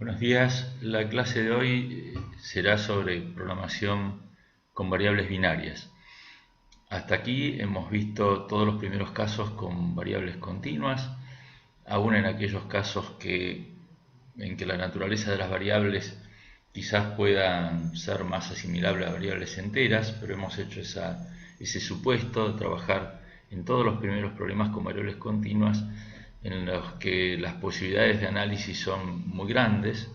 Buenos días, la clase de hoy será sobre programación con variables binarias. Hasta aquí hemos visto todos los primeros casos con variables continuas, aún en aquellos casos en que la naturaleza de las variables quizás puedan ser más asimilables a variables enteras, pero hemos hecho ese supuesto de trabajar en todos los primeros problemas con variables continuas en los que las posibilidades de análisis son muy grandes,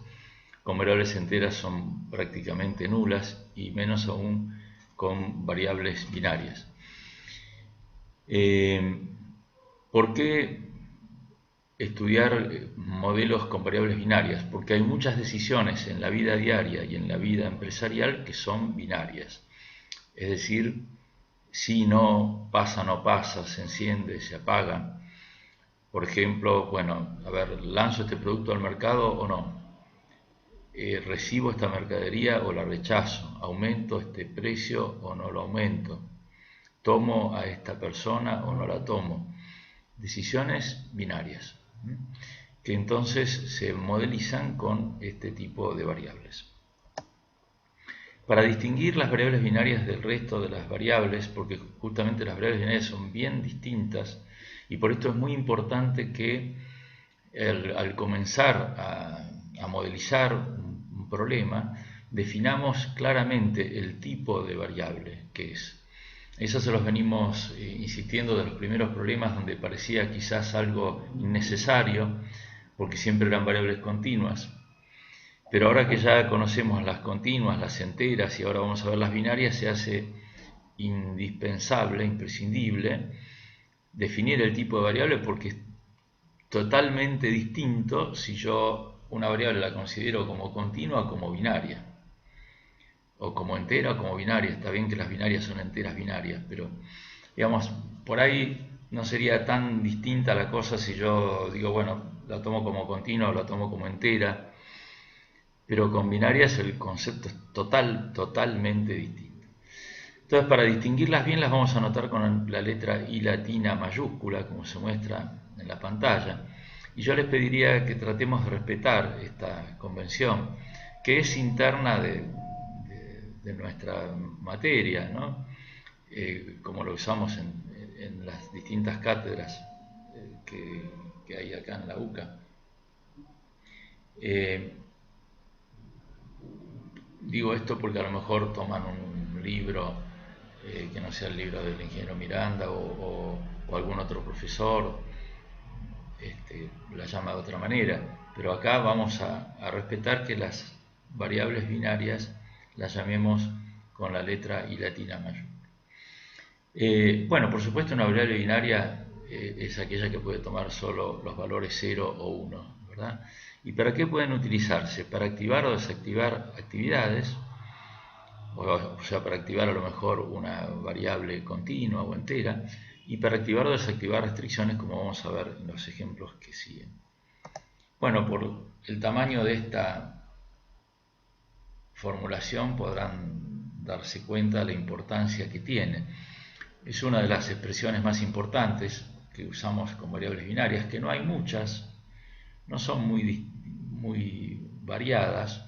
con variables enteras son prácticamente nulas y menos aún con variables binarias. ¿Por qué estudiar modelos con variables binarias? Porque hay muchas decisiones en la vida diaria y en la vida empresarial que son binarias. Es decir, si, no, pasa, no pasa, se enciende, se apaga. Por ejemplo, bueno, a ver, ¿lanzo este producto al mercado o no? ¿Recibo esta mercadería o la rechazo? ¿Aumento este precio o no lo aumento? ¿Tomo a esta persona o no la tomo? Decisiones binarias, que entonces se modelizan con este tipo de variables. Para distinguir las variables binarias del resto de las variables, porque justamente las variables binarias son bien distintas, y por esto es muy importante que al comenzar a modelizar un problema, definamos claramente el tipo de variable que es. Eso se los venimos insistiendo de los primeros problemas donde parecía quizás algo innecesario, porque siempre eran variables continuas. Pero ahora que ya conocemos las continuas, las enteras y ahora vamos a ver las binarias, se hace indispensable, imprescindible, definir el tipo de variable porque es totalmente distinto si yo una variable la considero como continua o como binaria, o como entera o como binaria. Está bien que las binarias son enteras binarias, pero digamos, por ahí no sería tan distinta la cosa si yo digo, bueno, la tomo como continua o la tomo como entera, pero con binarias el concepto es totalmente distinto. Entonces, para distinguirlas bien las vamos a anotar con la letra I latina mayúscula, como se muestra en la pantalla. Y yo les pediría que tratemos de respetar esta convención, que es interna de nuestra materia, ¿no? Como lo usamos en las distintas cátedras que hay acá en la UCA. Digo esto porque a lo mejor toman un libro que no sea el libro del ingeniero Miranda o algún otro profesor la llama de otra manera, pero acá vamos a respetar que las variables binarias las llamemos con la letra I latina mayor. Bueno, por supuesto una variable binaria es aquella que puede tomar solo los valores 0 o 1, ¿verdad? ¿Y para qué pueden utilizarse? Para activar o desactivar actividades, o sea, para activar a lo mejor una variable continua o entera, y para activar o desactivar restricciones, como vamos a ver en los ejemplos que siguen. Bueno, por el tamaño de esta formulación podrán darse cuenta de la importancia que tiene. Es una de las expresiones más importantes que usamos con variables binarias, que no hay muchas, no son muy variadas,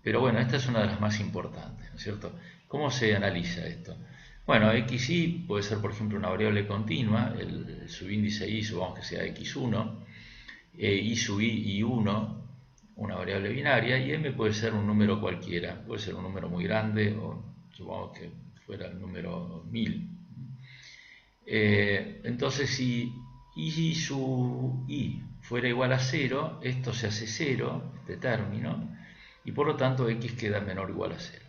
pero bueno, esta es una de las más importantes, ¿no es cierto? ¿Cómo se analiza esto? Bueno, xy puede ser, por ejemplo, una variable continua, el subíndice y, supongamos que sea x1, y sub i 1, una variable binaria, y m puede ser un número cualquiera, puede ser un número muy grande, o supongamos que fuera el número 1000. Entonces, si i sub i fuera igual a 0, esto se hace 0, este término, y por lo tanto x queda menor o igual a 0.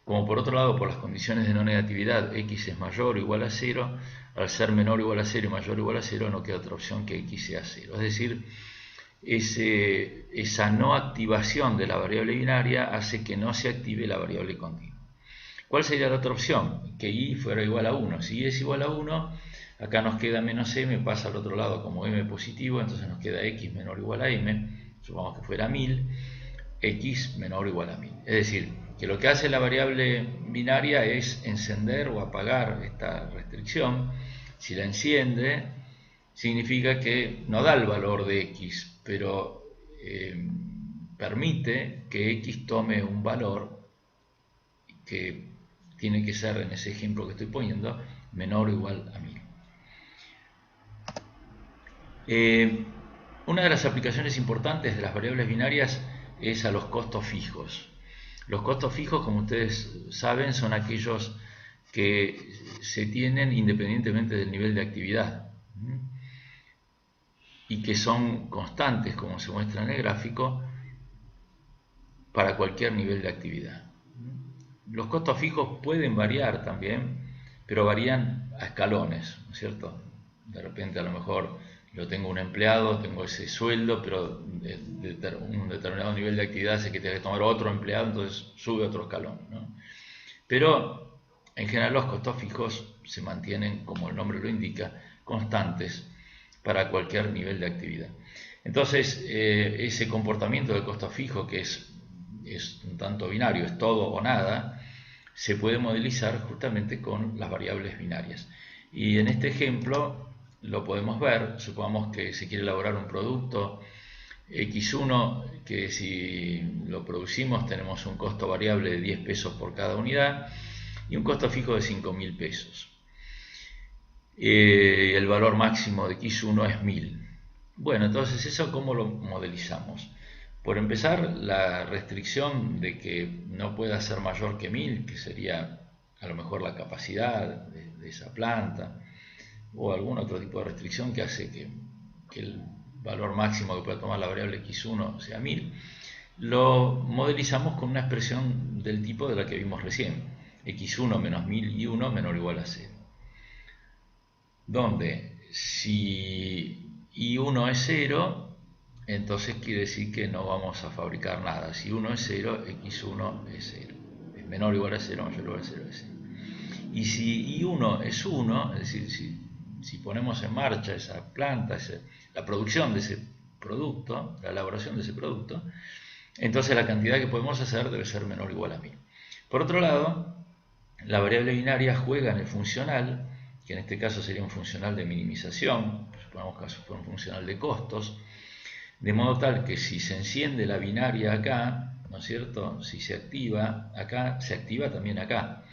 Como por otro lado, por las condiciones de no negatividad, x es mayor o igual a 0, al ser menor o igual a 0 y mayor o igual a 0, no queda otra opción que x sea 0. Es decir, esa no activación de la variable binaria hace que no se active la variable continua. ¿Cuál sería la otra opción? Que y fuera igual a 1. Si y es igual a 1, acá nos queda menos m, pasa al otro lado como m positivo, entonces nos queda x menor o igual a m, supongamos que fuera 1000, x menor o igual a 1000. Es decir, que lo que hace la variable binaria es encender o apagar esta restricción. Si la enciende, significa que no da el valor de x, pero permite que X tome un valor que tiene que ser, en ese ejemplo que estoy poniendo, menor o igual a 1000. Una de las aplicaciones importantes de las variables binarias es a los costos fijos. Los costos fijos, como ustedes saben, son aquellos que se tienen independientemente del nivel de actividad y que son constantes, como se muestra en el gráfico, para cualquier nivel de actividad. Los costos fijos pueden variar también, pero varían a escalones, ¿no es cierto? De repente a lo mejor yo tengo un empleado, tengo ese sueldo, pero de un determinado nivel de actividad hace que tenga que tomar otro empleado, entonces sube otro escalón, ¿no? Pero en general los costos fijos se mantienen, como el nombre lo indica, constantes para cualquier nivel de actividad. Entonces, ese comportamiento de costo fijo, que es un tanto binario, es todo o nada, se puede modelizar justamente con las variables binarias. Y en este ejemplo lo podemos ver. Supongamos que se quiere elaborar un producto X1, que si lo producimos tenemos un costo variable de 10 pesos por cada unidad y un costo fijo de 5.000 pesos. El valor máximo de X1 es 1000. Bueno, entonces eso ¿cómo lo modelizamos? Por empezar, la restricción de que no pueda ser mayor que 1000, que sería a lo mejor la capacidad de esa planta, o algún otro tipo de restricción que hace que el valor máximo que pueda tomar la variable X1 sea 1000, lo modelizamos con una expresión del tipo de la que vimos recién, X1 menos 1001 menor o igual a 0. Donde si I1 es 0, entonces quiere decir que no vamos a fabricar nada. Si 1 es 0, X1 es 0. Es menor o igual a 0, mayor o igual a 0 es 0. Y si I1 es 1, es decir, si ponemos en marcha esa planta, la producción de ese producto, la elaboración de ese producto, entonces la cantidad que podemos hacer debe ser menor o igual a 1000. Por otro lado, la variable binaria juega en el funcional, que en este caso sería un funcional de minimización, supongamos que fue un funcional de costos, de modo tal que si se enciende la binaria acá, ¿no es cierto? Si se activa acá, se activa también acá.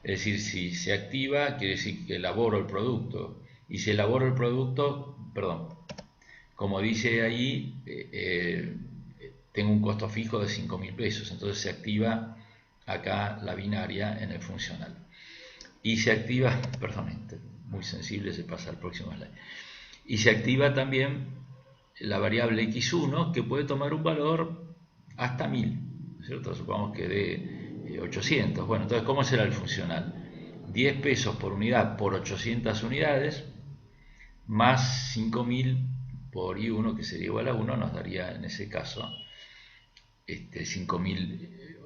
Es decir, si se activa, quiere decir que elaboro el producto. Y si elaboro el producto, perdón, como dice ahí, tengo un costo fijo de 5.000 pesos. Entonces se activa acá la binaria en el funcional. Y se activa, perdón, muy sensible, se pasa al próximo slide. Y se activa también la variable X1, que puede tomar un valor hasta 1000, ¿cierto? Supongamos que de 800. Bueno, entonces, ¿cómo será el funcional? 10 pesos por unidad por 800 unidades, más 5000 por I1, que sería igual a 1, nos daría en ese caso 5000.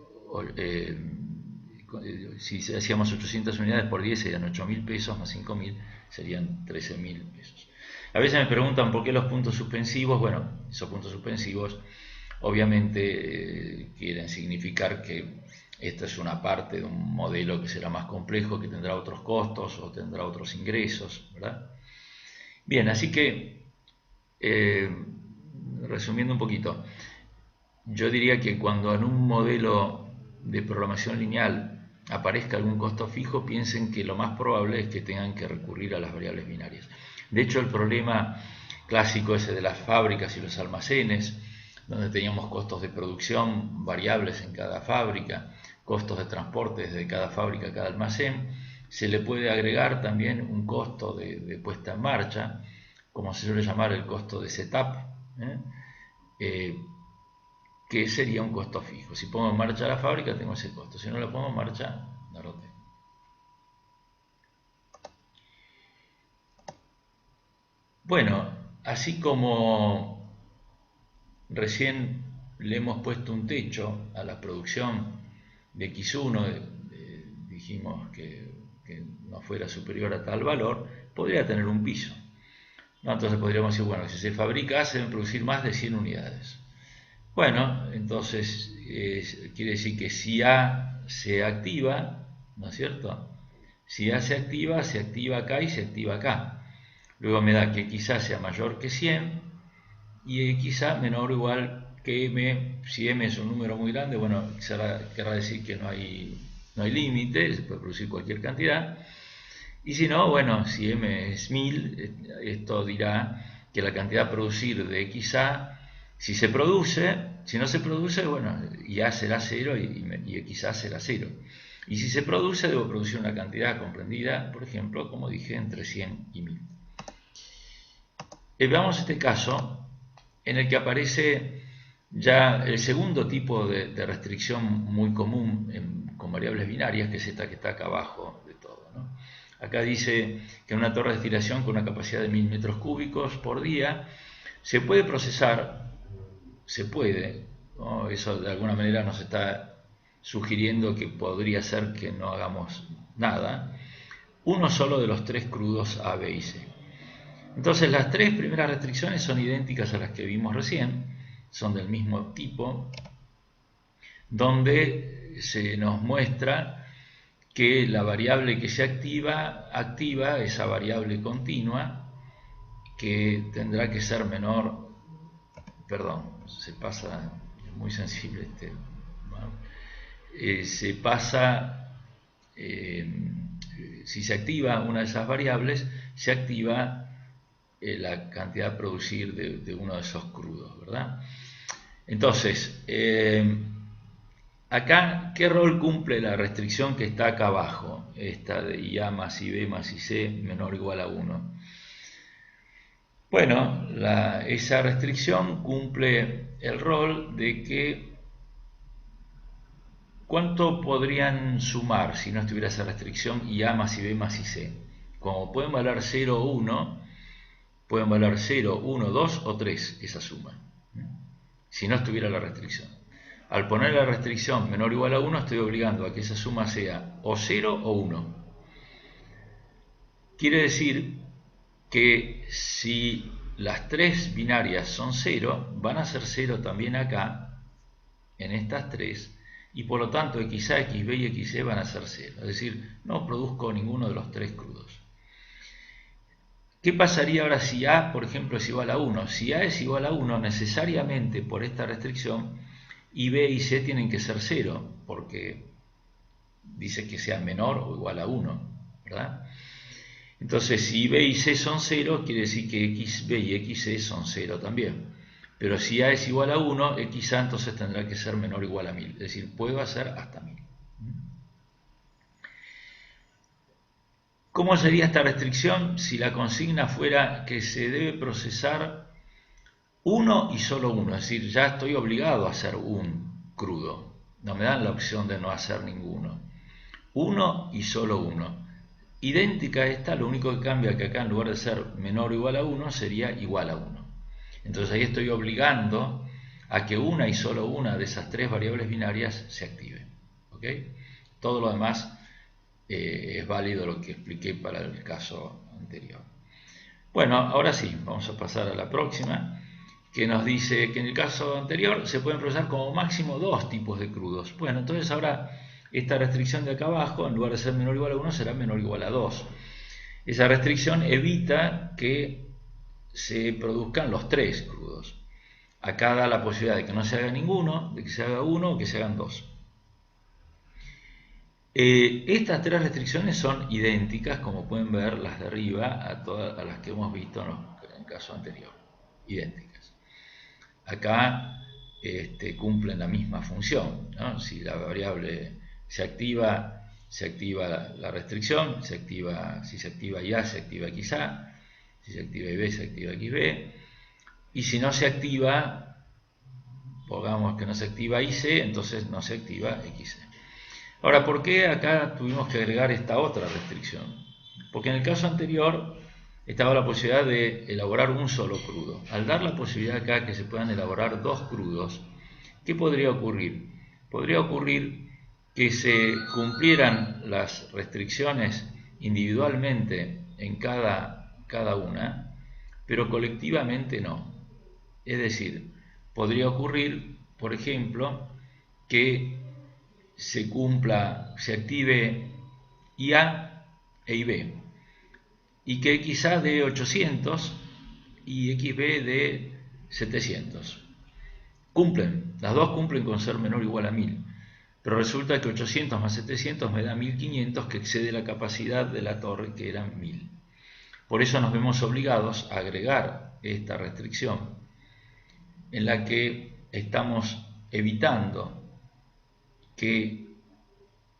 Si hacíamos 800 unidades por 10 serían 8.000 pesos, más 5.000 serían 13.000 pesos. A veces me preguntan por qué los puntos suspensivos. Bueno, esos puntos suspensivos obviamente quieren significar que esta es una parte de un modelo que será más complejo, que tendrá otros costos o tendrá otros ingresos, ¿verdad? Bien, así que resumiendo un poquito, yo diría que cuando en un modelo de programación lineal aparezca algún costo fijo, piensen que lo más probable es que tengan que recurrir a las variables binarias. De hecho, el problema clásico ese de las fábricas y los almacenes, donde teníamos costos de producción variables en cada fábrica, costos de transporte desde cada fábrica a cada almacén, se le puede agregar también un costo de puesta en marcha, como se suele llamar el costo de setup, que sería un costo fijo. Si pongo en marcha la fábrica, tengo ese costo. Si no la pongo en marcha, no lo tengo. Bueno, así como recién le hemos puesto un techo a la producción de X1, dijimos que no fuera superior a tal valor, podría tener un piso. ¿No? Entonces podríamos decir, bueno, si se fabrica A, se deben producir más de 100 unidades. Bueno, entonces quiere decir que si A se activa, ¿no es cierto? Si A se activa acá y se activa acá. Luego me da que quizás sea mayor que 100 y XA menor o igual que M. Si M es un número muy grande, bueno, querrá decir que no hay límite, se puede producir cualquier cantidad. Y si no, bueno, si M es 1000, esto dirá que la cantidad a producir de XA, si se produce, si no se produce, bueno, y A será 0 y XA será 0. Y si se produce, debo producir una cantidad comprendida, por ejemplo, como dije, entre 100 y 1000. Veamos este caso en el que aparece ya el segundo tipo de restricción muy común con variables binarias, que es esta que está acá abajo de todo, ¿no? Acá dice que en una torre de destilación con una capacidad de 1000 metros cúbicos por día se puede procesar, ¿no? Eso de alguna manera nos está sugiriendo que podría ser que no hagamos nada, uno solo de los 3 crudos A, B y C. Entonces las 3 primeras restricciones son idénticas a las que vimos recién, son del mismo tipo, donde se nos muestra que la variable que se activa esa variable continua, que tendrá que ser menor, perdón, se pasa, es muy sensible este, ¿no? Se pasa, si se activa una de esas variables, se activa la cantidad a producir de uno de esos crudos, ¿verdad? Entonces, acá, ¿qué rol cumple la restricción que está acá abajo? Esta de IA más IB más IC menor o igual a 1. Bueno, esa restricción cumple el rol de que ¿cuánto podrían sumar si no estuviera esa restricción IA más IB más IC? Como pueden valer 0 o 1, pueden valer 0, 1, 2 o 3 esa suma, si no estuviera la restricción. Al poner la restricción menor o igual a 1, estoy obligando a que esa suma sea o 0 o 1. Quiere decir que si las 3 binarias son 0, van a ser 0 también acá, en estas 3, y por lo tanto XA, XB y XC van a ser 0. Es decir, no produzco ninguno de los 3 crudos. ¿Qué pasaría ahora si A, por ejemplo, es igual a 1? Si A es igual a 1, necesariamente por esta restricción, y B y C tienen que ser 0, porque dice que sea menor o igual a 1, ¿verdad? Entonces, si B y C son 0, quiere decir que XB y XC son 0 también. Pero si A es igual a 1, XA entonces tendrá que ser menor o igual a 1000. Es decir, puedo hacer hasta 1000. ¿Cómo sería esta restricción si la consigna fuera que se debe procesar uno y solo uno? Es decir, ya estoy obligado a hacer un crudo. No me dan la opción de no hacer ninguno. Uno y solo uno. Idéntica a esta, lo único que cambia que acá en lugar de ser menor o igual a 1 sería igual a 1. Entonces ahí estoy obligando a que una y solo una de esas 3 variables binarias se active. ¿Ok? Todo lo demás es válido lo que expliqué para el caso anterior. Bueno, ahora sí, vamos a pasar a la próxima, que nos dice que en el caso anterior se pueden procesar como máximo 2 tipos de crudos. Bueno, entonces ahora esta restricción de acá abajo, en lugar de ser menor o igual a 1, será menor o igual a 2. Esa restricción evita que se produzcan los 3 crudos. Acá da la posibilidad de que no se haga ninguno, de que se haga uno o que se hagan 2. Estas 3 restricciones son idénticas, como pueden ver las de arriba, a las que hemos visto en el caso anterior. Idénticas. Acá cumplen la misma función, ¿no? Si la variable se activa la restricción, si se activa IA, se activa XA, si se activa IB, se activa XB, y si no se activa, pongamos que no se activa IC, entonces no se activa XC. Ahora, ¿por qué acá tuvimos que agregar esta otra restricción? Porque en el caso anterior estaba la posibilidad de elaborar un solo crudo. Al dar la posibilidad acá que se puedan elaborar 2 crudos, ¿qué podría ocurrir? Podría ocurrir que se cumplieran las restricciones individualmente en cada una, pero colectivamente no. Es decir, podría ocurrir, por ejemplo, que se active IA e IB, y que XA de 800 y XB de 700. Cumplen, las dos cumplen con ser menor o igual a 1000. Pero resulta que 800 más 700 me da 1500, que excede la capacidad de la torre, que eran 1000. Por eso nos vemos obligados a agregar esta restricción, en la que estamos evitando que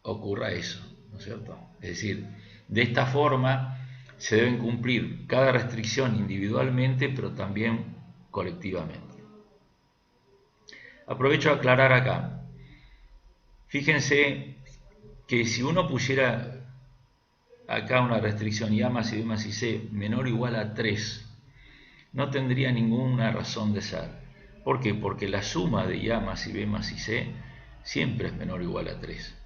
ocurra eso, ¿no es cierto? Es decir, de esta forma se deben cumplir cada restricción individualmente, pero también colectivamente. Aprovecho a aclarar acá. Fíjense que si uno pusiera acá una restricción y A más y B más y C menor o igual a 3, no tendría ninguna razón de ser. ¿Por qué? Porque la suma de A más y B más y C siempre es menor o igual a 3.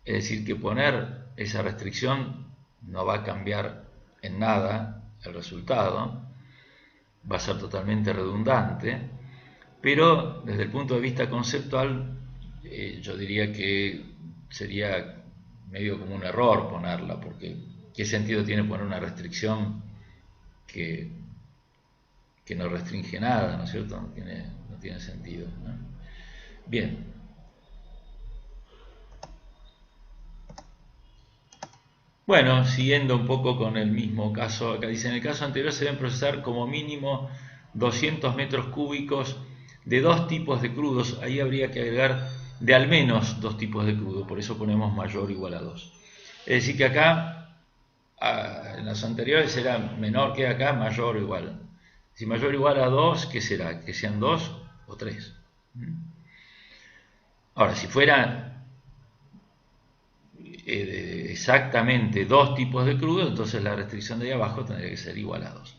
Es decir, que poner esa restricción no va a cambiar en nada el resultado, va a ser totalmente redundante, pero desde el punto de vista conceptual yo diría que sería medio como un error ponerla, porque ¿qué sentido tiene poner una restricción que no restringe nada, ¿no es cierto? No tiene sentido, ¿no? Bien. Bueno, siguiendo un poco con el mismo caso, acá dice, en el caso anterior se deben procesar como mínimo 200 metros cúbicos de dos tipos de crudos. Ahí habría que agregar de al menos dos tipos de crudo, por eso ponemos mayor o igual a 2. Es decir que acá, en las anteriores era menor que acá, mayor o igual. Si mayor o igual a 2, ¿qué será? Que sean 2 o 3. Ahora, si fuera exactamente dos tipos de crudo, entonces la restricción de ahí abajo tendría que ser igual a 2.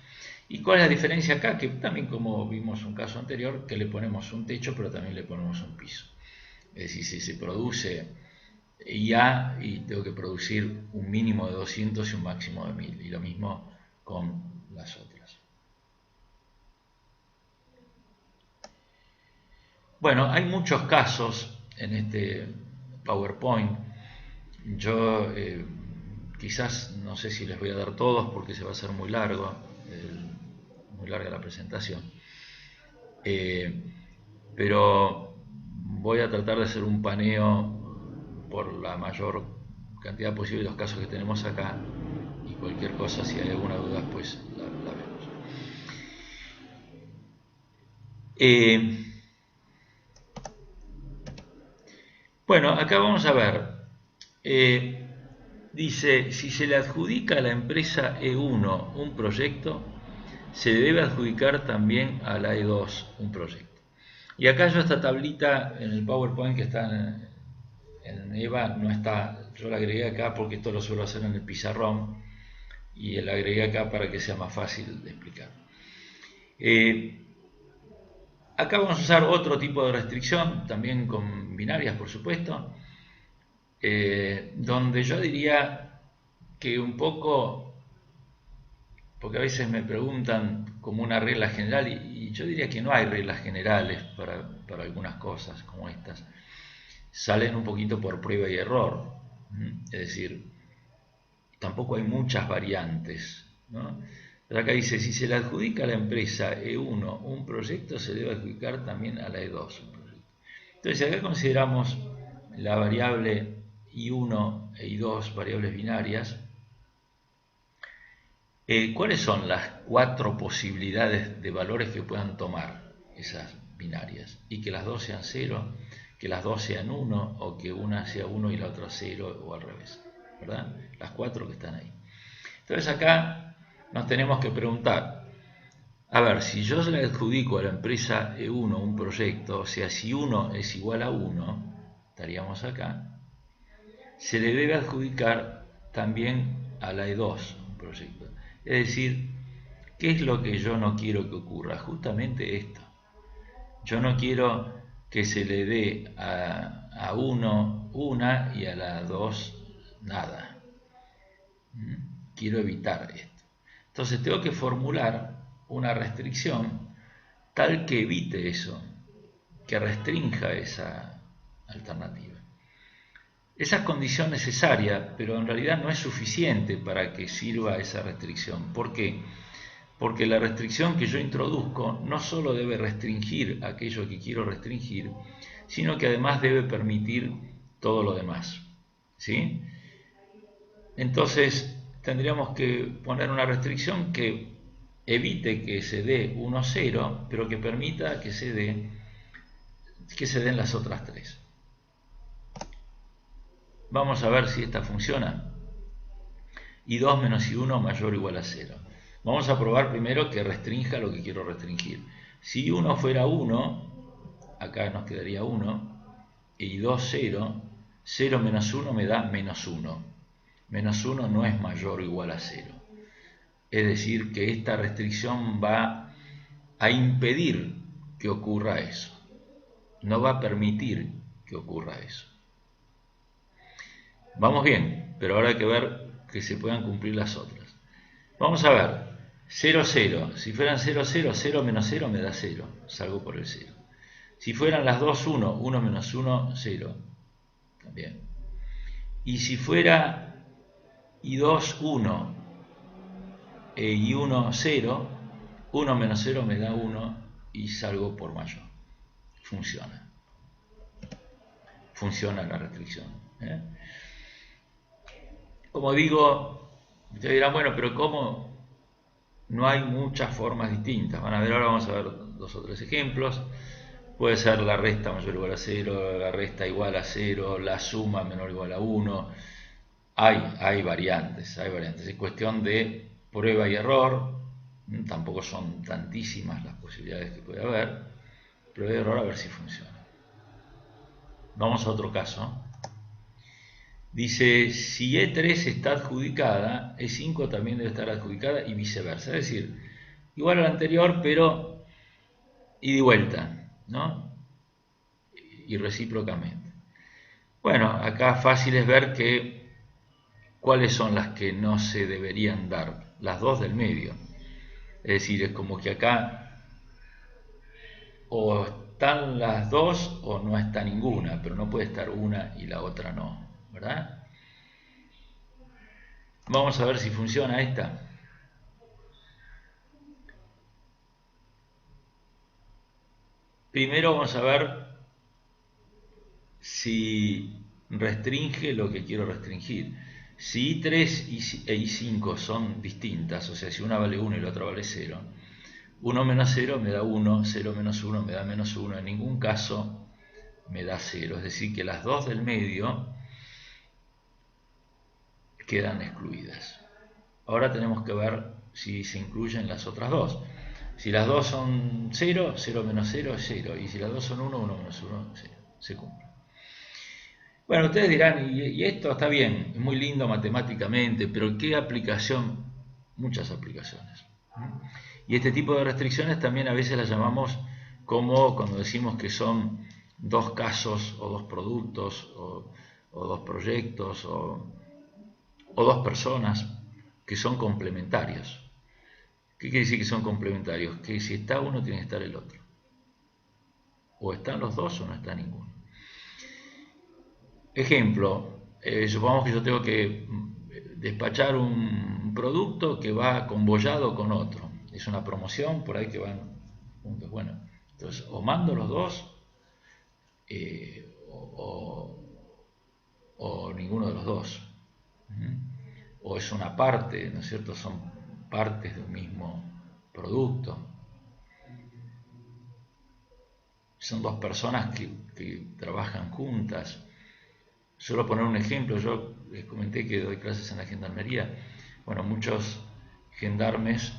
¿Y cuál es la diferencia acá? Que también, como vimos en un caso anterior, que le ponemos un techo, pero también le ponemos un piso. Es decir, si se produce IA y tengo que producir un mínimo de 200 y un máximo de 1000, y lo mismo con las otras. Bueno, hay muchos casos en este PowerPoint. Yo quizás no sé si les voy a dar todos porque se va a hacer muy largo, muy larga la presentación. Pero voy a tratar de hacer un paneo por la mayor cantidad posible de los casos que tenemos acá, y cualquier cosa, si hay alguna duda, pues la vemos. Bueno, acá vamos a ver. Dice, si se le adjudica a la empresa E1 un proyecto, se le debe adjudicar también a la E2 un proyecto. Y acá yo esta tablita en el PowerPoint que está en EVA no está, yo la agregué acá porque esto lo suelo hacer en el pizarrón y la agregué acá para que sea más fácil de explicar. Acá vamos a usar otro tipo de restricción, también con binarias por supuesto, donde yo diría que un poco, porque a veces me preguntan como una regla general, y yo diría que no hay reglas generales para algunas cosas como estas. Salen un poquito por prueba y error, es decir, tampoco hay muchas variantes, ¿no? Pero acá dice, si se le adjudica a la empresa E1 un proyecto, se debe adjudicar también a la E2 un proyecto. Entonces acá consideramos la variable I1 e I2, variables binarias. ¿Cuáles son las 4 posibilidades de valores que puedan tomar esas binarias? Y que las dos sean 0, que las dos sean 1, o que una sea 1 y la otra 0, o al revés, ¿verdad? Las 4 que están ahí. Entonces acá nos tenemos que preguntar, a ver, si yo le adjudico a la empresa E1 un proyecto, o sea, si 1 es igual a 1, estaríamos acá, se le debe adjudicar también a la E2 un proyecto. Es decir, ¿qué es lo que yo no quiero que ocurra? Justamente esto. Yo no quiero que se le dé a 1 una y a la 2 nada. Quiero evitar esto. Entonces tengo que formular una restricción tal que evite eso, que restrinja esa alternativa. Esa es condición necesaria, pero en realidad no es suficiente para que sirva esa restricción. ¿Por qué? porque la restricción que yo introduzco no solo debe restringir aquello que quiero restringir, sino que además debe permitir todo lo demás. ¿Sí? Entonces tendríamos que poner una restricción que evite que se dé 1, 0, pero que permita que se den las otras tres. Vamos a ver si esta funciona. I2 menos I1 mayor o igual a 0. Vamos a probar primero que restrinja lo que quiero restringir. Si I1 fuera 1, acá nos quedaría 1, y I2 0, 0 menos 1 me da menos 1. Menos 1 no es mayor o igual a 0. Es decir, que esta restricción va a impedir que ocurra eso. No va a permitir que ocurra eso. Vamos bien, pero ahora hay que ver que se puedan cumplir las otras. Vamos a ver, 0, 0. Si fueran 0, 0, 0 menos 0 me da 0. Salgo por el 0. Si fueran las dos 1, 1 menos 1, 0. También. Y si fuera I2, 1 e I1, 0, 1 menos 0 me da 1 y salgo por mayor. Funciona. Funciona la restricción. Como digo, ustedes dirán, bueno, pero ¿cómo? No hay muchas formas distintas. Van a ver, ahora vamos a ver 2 o 3 ejemplos. Puede ser la resta mayor o igual a 0, la resta igual a 0, la suma menor o igual a 1. Hay variantes. Es cuestión de prueba y error. Tampoco son tantísimas las posibilidades que puede haber. Prueba y error a ver si funciona. Vamos a otro caso. Dice, si E3 está adjudicada, E5 también debe estar adjudicada y viceversa. Es decir, igual a la anterior, pero ida y vuelta, ¿no? Y recíprocamente. Bueno, acá fácil es ver que cuáles son las que no se deberían dar, las dos del medio. Es decir, es como que acá o están las dos o no está ninguna, pero no puede estar una y la otra no, ¿verdad? Vamos a ver si funciona esta. Primero vamos a ver si restringe lo que quiero restringir. Si I3 e I5 son distintas, o sea, si una vale 1 y la otra vale 0, 1 menos 0 me da 1, 0 menos 1 me da menos 1, en ningún caso me da 0. Es decir, que las dos del medio quedan excluidas. Ahora tenemos que ver si se incluyen las otras dos. Si las dos son 0, 0 menos 0 es 0. Y si las dos son 1, 1 menos 1 es 0. Se cumple. Bueno, ustedes dirán, y esto está bien, es muy lindo matemáticamente, pero ¿qué aplicación? Muchas aplicaciones. Y este tipo de restricciones también a veces las llamamos como cuando decimos que son dos casos o dos productos o dos proyectos o dos personas que son complementarios. ¿Qué quiere decir que son complementarios? Que si está uno tiene que estar el otro. O están los dos o no está ninguno. Ejemplo, supongamos que yo tengo que despachar un producto que va convoyado con otro. Es una promoción por ahí que van juntos. Bueno, entonces o mando los dos o ninguno de los dos. O es una parte, ¿no es cierto? Son partes de un mismo producto. Son dos personas que trabajan juntas. Solo poner un ejemplo, yo les comenté que doy clases en la gendarmería. Bueno, muchos gendarmes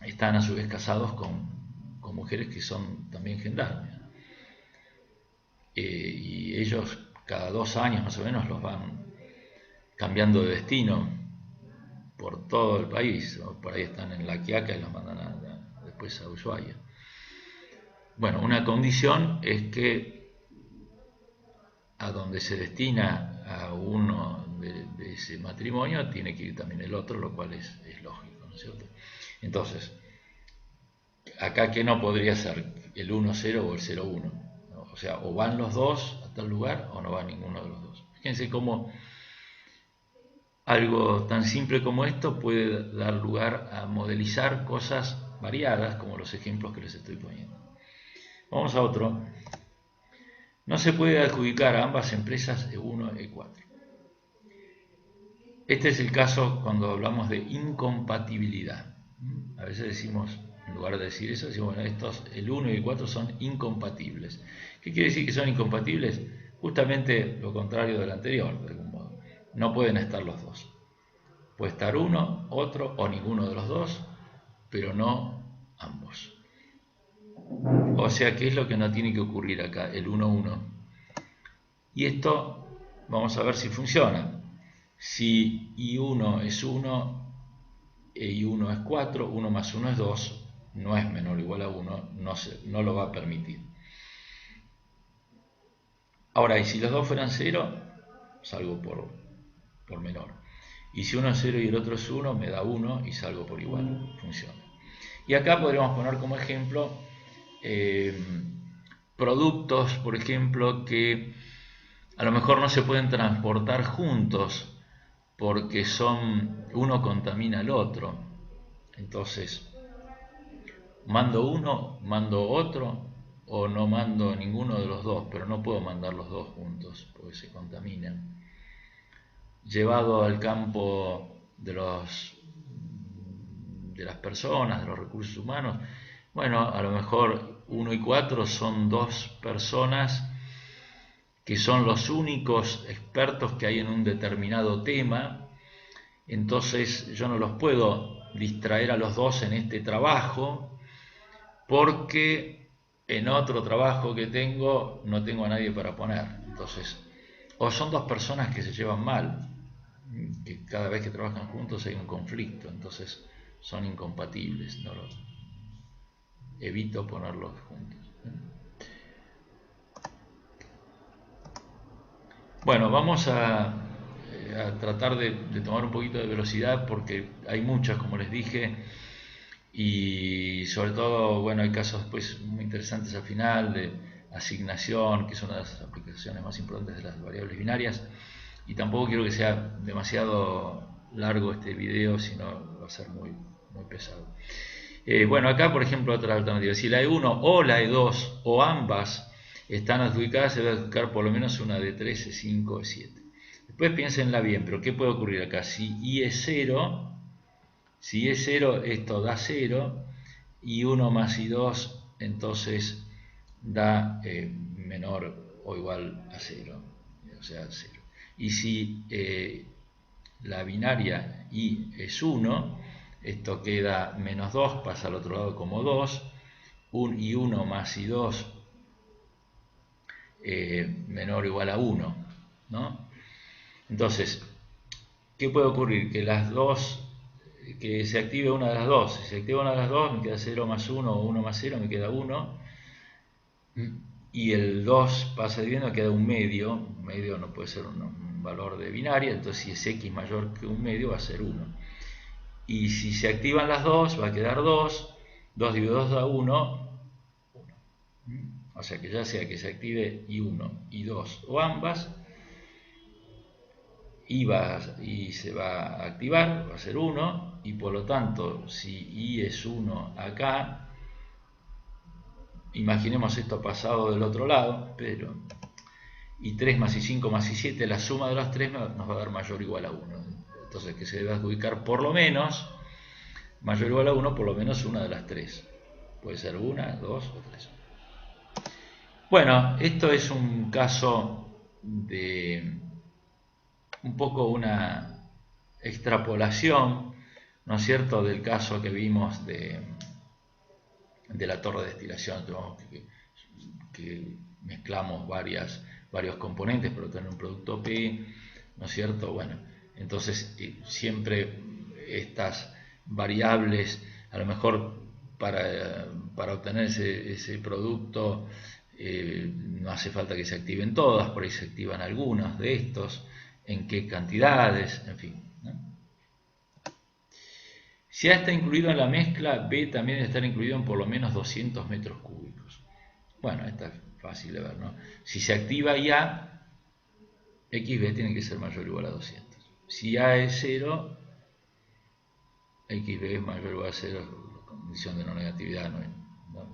están a su vez casados con mujeres que son también gendarmes. Y ellos cada 2 años más o menos los van cambiando de destino por todo el país. O por ahí están en La Quiaca y los mandan después a Ushuaia. Bueno, una condición es que a donde se destina a uno de ese matrimonio tiene que ir también el otro, lo cual es lógico, ¿no es cierto? Entonces, acá que no podría ser el 1-0 o el 0-1, ¿no? O sea, o van los dos a tal lugar o no va ninguno de los dos. Fíjense cómo Algo tan simple como esto puede dar lugar a modelizar cosas variadas, como los ejemplos que les estoy poniendo. Vamos a otro. No se puede adjudicar a ambas empresas E1 e 4. Este es el caso cuando hablamos de incompatibilidad. A veces decimos, en lugar de decir eso, decimos, bueno, estos, el 1 y el 4 son incompatibles. ¿Qué quiere decir que son incompatibles? Justamente lo contrario del anterior, de algún modo. No pueden estar los dos. Puede estar uno, otro o ninguno de los dos, pero no ambos. O sea, ¿qué es lo que no tiene que ocurrir acá? El 1, 1. Y esto vamos a ver si funciona. Si I1 es 1 e I1 es 4, 1 más 1 es 2, no es menor o igual a 1, no lo va a permitir. Ahora, y si los dos fueran 0, salgo por menor. Y si uno es 0 y el otro es 1, me da 1 y salgo por igual. Funciona. Y acá podríamos poner como ejemplo productos, por ejemplo, que a lo mejor no se pueden transportar juntos porque uno contamina al otro. Entonces, mando uno, mando otro, o no mando ninguno de los dos, pero no puedo mandar los dos juntos porque se contaminan. Llevado al campo de las personas, de los recursos humanos, bueno, a lo mejor 1 y 4 son dos personas que son los únicos expertos que hay en un determinado tema, entonces yo no los puedo distraer a los dos en este trabajo porque en otro trabajo que tengo no tengo a nadie para poner. Entonces, o son dos personas que se llevan mal, que cada vez que trabajan juntos hay un conflicto, entonces son incompatibles, no evito ponerlos juntos. Bueno, vamos a tratar de tomar un poquito de velocidad porque hay muchas, como les dije, y sobre todo, bueno, hay casos pues muy interesantes al final de asignación, que es una de las aplicaciones más importantes de las variables binarias, y tampoco quiero que sea demasiado largo este video, sino va a ser muy pesado. Bueno, acá por ejemplo otra alternativa, si la E1 o la E2 o ambas están adjudicadas, se debe adjudicar por lo menos una de 3, E5, E7. Después piénsenla bien, pero ¿qué puede ocurrir acá? Si I es 0, esto da 0, y 1 más I2 entonces da menor o igual a 0, o sea 0. Y si la binaria I es 1, esto queda menos 2, pasa al otro lado como 2, y 1 más I2 menor o igual a 1, ¿no? Entonces, ¿qué puede ocurrir? Que las dos, que se active una de las dos. Si se activa una de las dos, me queda 0 más 1 o 1 más 0, me queda 1. Y el 2 pasa dividiendo, queda un medio. Un medio no puede ser un valor de binaria, entonces si es x mayor que un medio va a ser 1. Y si se activan las dos, va a quedar 2. 2 dividido 2 da 1. O sea que ya sea que se active I1, I2 o ambas, y se va a activar, va a ser 1, y por lo tanto, si I es 1 acá, imaginemos esto pasado del otro lado, pero y 3 más I5 más I7, la suma de los 3 nos va a dar mayor o igual a 1. Entonces que se debe adjudicar por lo menos, mayor o igual a 1, por lo menos una de las 3. Puede ser 1, 2 o 3. Bueno, esto es un caso de un poco una extrapolación, ¿no es cierto?, del caso que vimos de la torre de destilación, que mezclamos varios componentes para obtener un producto P, ¿no es cierto? Bueno, entonces siempre estas variables, a lo mejor para obtener ese producto no hace falta que se activen todas, por ahí se activan algunos de estos, en qué cantidades, en fin, ¿no? Si A está incluido en la mezcla, B también debe estar incluido en por lo menos 200 metros cúbicos. Bueno, esta es fácil de ver, ¿no? Si se activa IA, XB tiene que ser mayor o igual a 200. si A es 0, xb es mayor o igual a 0, condición de no negatividad,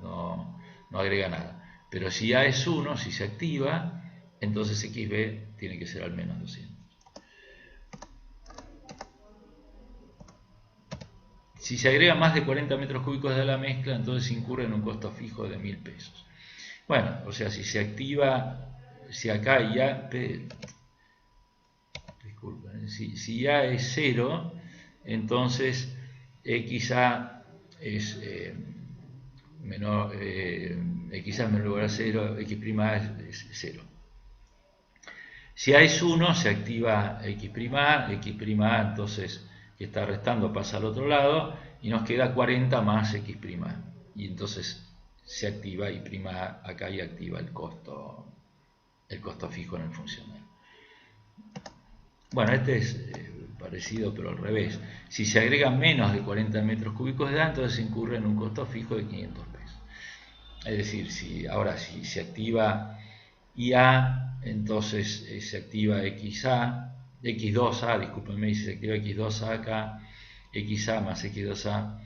no agrega nada. Pero si A es 1, si se activa, entonces xb tiene que ser al menos 200. Si se agrega más de 40 metros cúbicos de la mezcla, entonces incurre en un costo fijo de 1000 pesos. Bueno, o sea, si se activa, si acá ya, disculpen, si A es 0, entonces XA es menor, XA es menor o igual a 0, X' es 0. Si A es 1, se activa X'A, X'A entonces que está restando pasa al otro lado y nos queda 40 más X'A. Y entonces se activa Y'A acá y activa el costo fijo en el funcional. Bueno, este es parecido pero al revés. Si se agregan menos de 40 metros cúbicos de A, entonces se incurre en un costo fijo de 500 pesos. Es decir, si se activa IA, entonces se activa X2A, discúlpenme, si se activa X2A acá, XA más X2A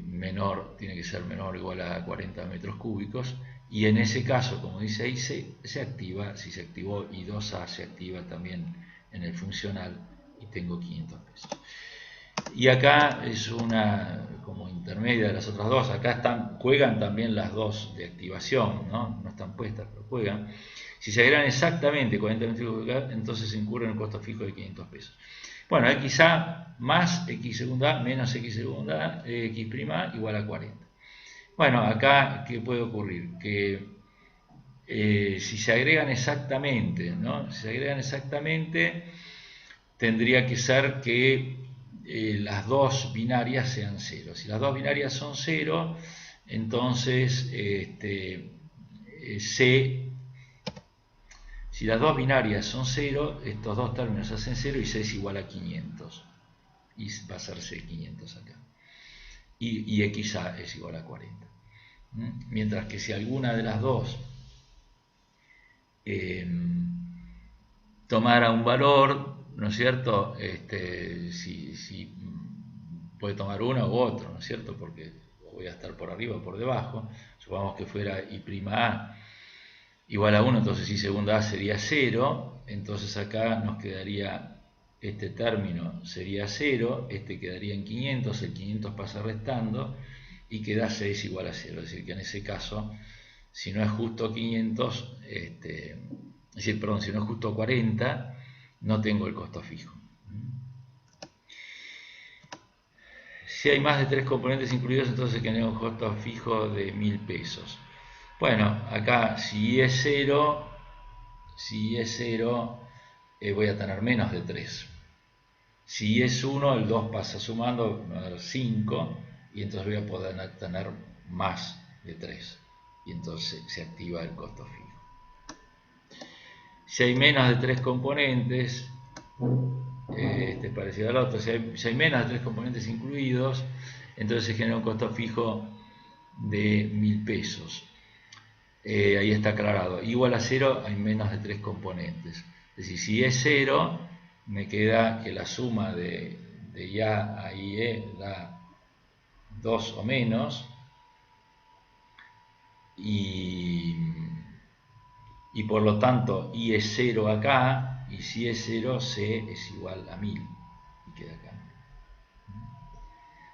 menor, tiene que ser menor o igual a 40 metros cúbicos, y en ese caso, como dice ahí, se activa, si se activó I2A, se activa también en el funcional y tengo 500 pesos. Y acá es una como intermedia de las otras dos. Acá juegan también las dos de activación, ¿no? No están puestas, pero juegan. Si se agregan exactamente 40 metros cúbicos, entonces incurre en un costo fijo de 500 pesos. Bueno, XA más X segunda A menos X segunda A, X' igual a 40. Bueno, acá, ¿qué puede ocurrir? Que si se agregan exactamente, ¿no? Si se agregan exactamente, tendría que ser que las dos binarias sean 0. Si las dos binarias son 0, entonces si las dos binarias son 0, estos dos términos hacen 0 y C es igual a 500. Y va a ser C 500 acá. Y XA es igual a 40. Mientras que si alguna de las dos tomara un valor, ¿no es cierto? Si puede tomar uno u otro, ¿no es cierto? Porque voy a estar por arriba o por debajo. Supongamos que fuera Y'A igual a 1, entonces I segunda A sería 0. Entonces acá nos quedaría este término sería 0, este quedaría en 500, el 500 pasa restando y queda 6 igual a 0. Es decir, que en ese caso, si no es justo 500, si no es justo 40, no tengo el costo fijo. Si hay más de 3 componentes incluidos, entonces tenemos un costo fijo de 1000 pesos. Bueno, acá si es 0, voy a tener menos de 3. Si es 1, el 2 pasa sumando, va a dar 5, y entonces voy a poder tener más de 3. Y entonces se activa el costo fijo. Si hay menos de 3 componentes, este es parecido al otro, si hay menos de 3 componentes incluidos, entonces se genera un costo fijo de 1000 pesos. Ahí está aclarado. Igual a 0 hay menos de 3 componentes. Es decir, si es 0, me queda que la suma de Ya a IE da 2 o menos. Y por lo tanto I es 0 acá, y si es 0, C es igual a 1000. Y queda acá.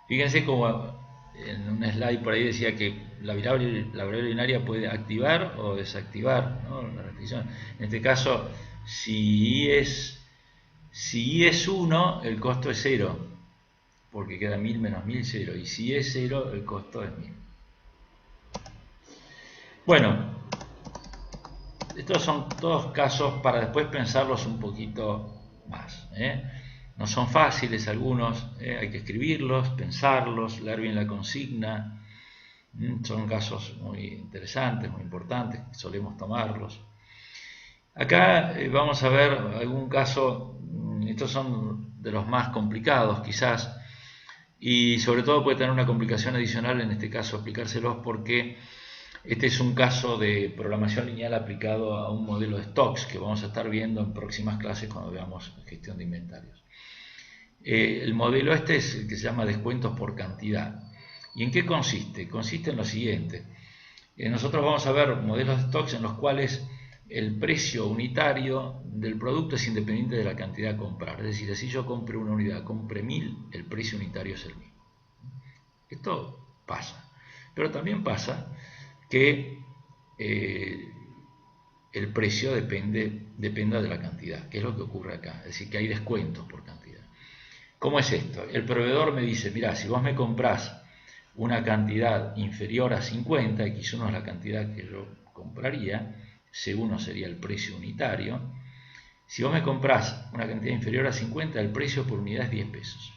Fíjense como en un slide por ahí decía que la variable binaria puede activar o desactivar, ¿no? La restricción. En este caso, si I es 1, el costo es 0, porque queda 1000 menos 1000, 0. Y si es 0, el costo es 1000. Bueno, estos son todos casos para después pensarlos un poquito más. No son fáciles algunos, hay que escribirlos, pensarlos, leer bien la consigna. Son casos muy interesantes, muy importantes, solemos tomarlos. Acá vamos a ver algún caso, estos son de los más complicados quizás, y sobre todo puede tener una complicación adicional en este caso aplicárselos porque Este es un caso de programación lineal aplicado a un modelo de stocks que vamos a estar viendo en próximas clases cuando veamos gestión de inventarios. El modelo este es el que se llama descuentos por cantidad. ¿Y en qué consiste? Consiste en lo siguiente. Nosotros vamos a ver modelos de stocks en los cuales el precio unitario del producto es independiente de la cantidad a comprar. Es decir, si yo compro una unidad, compre 1000, el precio unitario es el mismo. Esto pasa. Pero también pasa que el precio dependa de la cantidad, que es lo que ocurre acá. Es decir, que hay descuentos por cantidad. ¿Cómo es esto? El proveedor me dice, mira, si vos me comprás una cantidad inferior a 50, X1 es la cantidad que yo compraría, C1 sería el precio unitario. Si vos me comprás una cantidad inferior a 50, el precio por unidad es 10 pesos.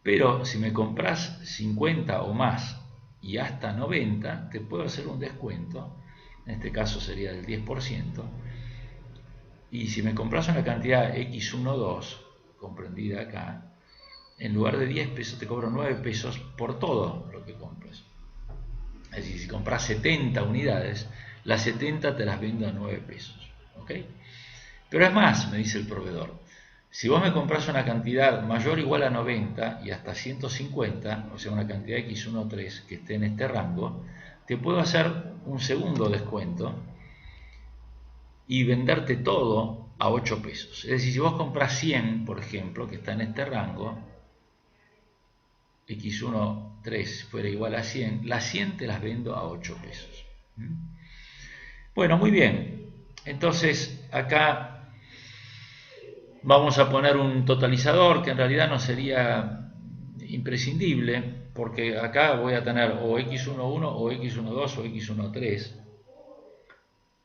Pero si me compras 50 o más y hasta 90, te puedo hacer un descuento, en este caso sería del 10%, y si me compras una cantidad X12, comprendida acá, en lugar de 10 pesos te cobro 9 pesos por todo lo que compres. Es decir, si compras 70 unidades, las 70 te las vendo a 9 pesos. ¿Ok? Pero es más, me dice el proveedor, si vos me compras una cantidad mayor o igual a 90 y hasta 150, o sea, una cantidad X13 que esté en este rango, te puedo hacer un segundo descuento y venderte todo a 8 pesos. Es decir, si vos compras 100, por ejemplo, que está en este rango, X13 fuera igual a 100, las 100 te las vendo a 8 pesos. Bueno, muy bien. Entonces, acá vamos a poner un totalizador que en realidad no sería imprescindible, porque acá voy a tener o X11 o X12 o X13,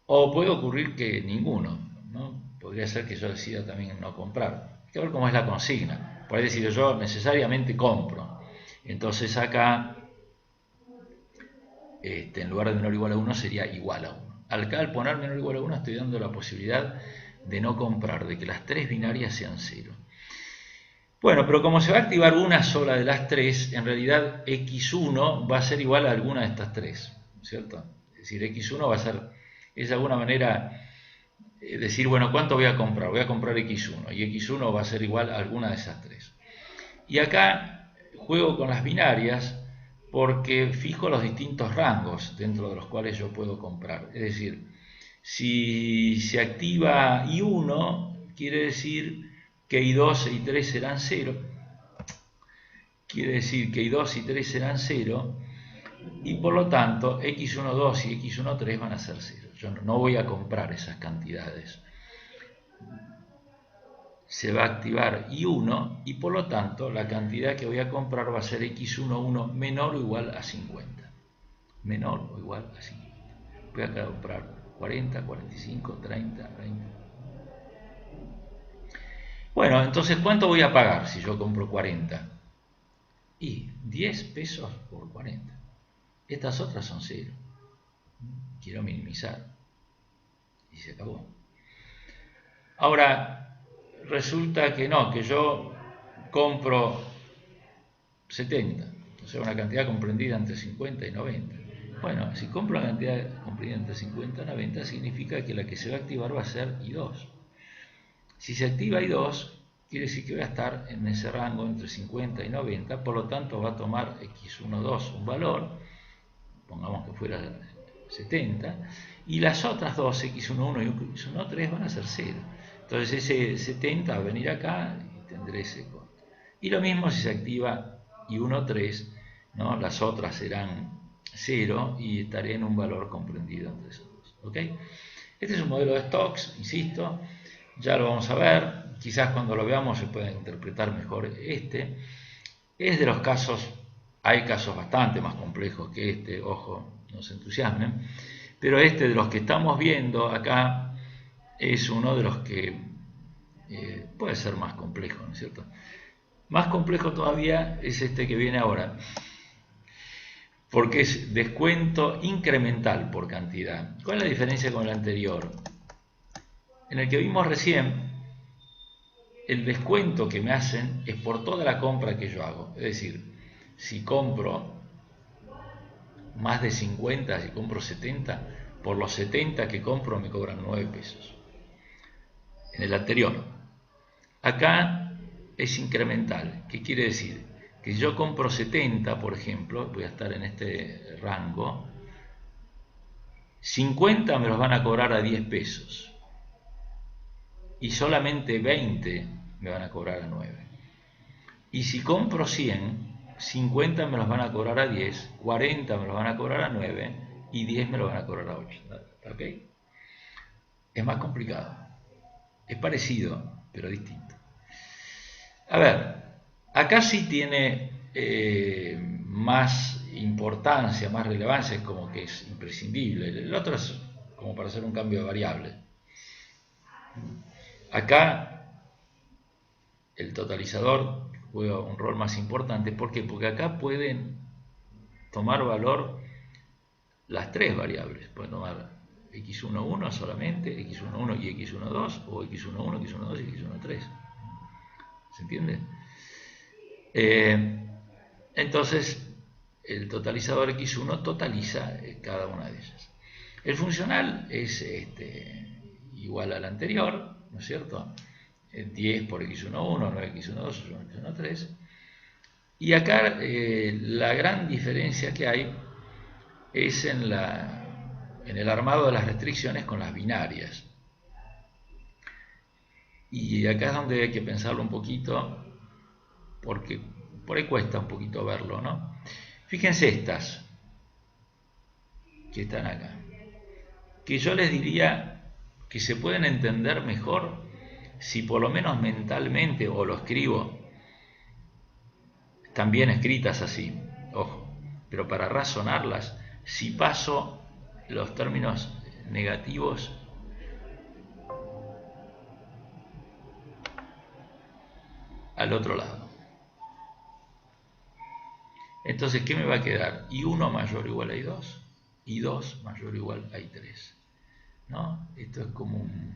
o puede ocurrir que ninguno, ¿no? Podría ser que yo decida también no comprar. Hay que ver cómo es la consigna. Puede decir yo necesariamente compro. Entonces acá, en lugar de menor o igual a 1 sería igual a 1. Acá al poner menor o igual a 1 estoy dando la posibilidad de no comprar, de que las tres binarias sean 0. Bueno, pero como se va a activar una sola de las tres, en realidad X1 va a ser igual a alguna de estas tres, ¿cierto? Es decir, X1 va a ser, es de alguna manera decir, bueno, ¿cuánto voy a comprar? Voy a comprar X1 y X1 va a ser igual a alguna de esas tres. Y acá juego con las binarias porque fijo los distintos rangos dentro de los cuales yo puedo comprar. Es decir, si se activa I1, quiere decir que I2 y I3 serán 0. Quiere decir que I2 y I3 serán 0 y por lo tanto X12 y X13 van a ser 0. Yo no voy a comprar esas cantidades. Se va a activar I1 y por lo tanto la cantidad que voy a comprar va a ser X11 menor o igual a 50. Menor o igual a 50. Voy a comprar 40, 45, 30, 20. Bueno, entonces ¿cuánto voy a pagar si yo compro 40? Y 10 pesos por 40. Estas otras son 0. Quiero minimizar. Y se acabó. Ahora, resulta que no, que yo compro 70, o sea, una cantidad comprendida entre 50 y 90. Bueno, si compro una cantidad comprendida entre 50 y 90, significa que la que se va a activar va a ser I2. Si se activa I2, quiere decir que voy a estar en ese rango entre 50 y 90, por lo tanto va a tomar X12 un valor, pongamos que fuera 70, y las otras dos, X11 y X13, van a ser 0. Entonces ese 70 va a venir acá y tendré ese costo. Y lo mismo si se activa I13, ¿no? Las otras serán 0 y estaré en un valor comprendido entre esos dos. ¿Okay? Este es un modelo de stocks, insisto, ya lo vamos a ver, quizás cuando lo veamos se pueda interpretar mejor este. Es de los casos, hay casos bastante más complejos que este, ojo, no se entusiasmen, pero este de los que estamos viendo acá es uno de los que puede ser más complejo, ¿no es cierto? Más complejo todavía es este que viene ahora, porque es descuento incremental por cantidad. ¿Cuál es la diferencia con el anterior? En el que vimos recién, el descuento que me hacen es por toda la compra que yo hago. Es decir, si compro más de 50, si compro 70, por los 70 que compro me cobran 9 pesos. En el anterior. Acá es incremental. ¿Qué quiere decir? Que si yo compro 70, por ejemplo, voy a estar en este rango, 50 me los van a cobrar a 10 pesos y solamente 20 me van a cobrar a 9. Y si compro 100, 50 me los van a cobrar a 10, 40 me los van a cobrar a 9 y 10 me los van a cobrar a 8. ¿Ok? Es más complicado. Es parecido, pero distinto. A ver, acá sí tiene más importancia, más relevancia, es como que es imprescindible. El otro es como para hacer un cambio de variable. Acá el totalizador juega un rol más importante. ¿Por qué? Porque acá pueden tomar valor las tres variables. Pueden tomar x11 solamente, x11 y x12, o x11, x12 y x13. ¿Se entiende? Entonces, el totalizador x1 totaliza cada una de ellas. El funcional es igual al anterior, ¿no es cierto? 10 por x11, 9x12, x13. Y acá la gran diferencia que hay es en el armado de las restricciones con las binarias. Y acá es donde hay que pensarlo un poquito, porque por ahí cuesta un poquito verlo, ¿no? Fíjense estas que están acá, que yo les diría que se pueden entender mejor si por lo menos mentalmente, o lo escribo, están bien escritas así, ojo, pero para razonarlas, si paso los términos negativos al otro lado. Entonces, ¿qué me va a quedar? I1 mayor o igual a I2, I2 mayor o igual a I3. ¿No? Esto es como un,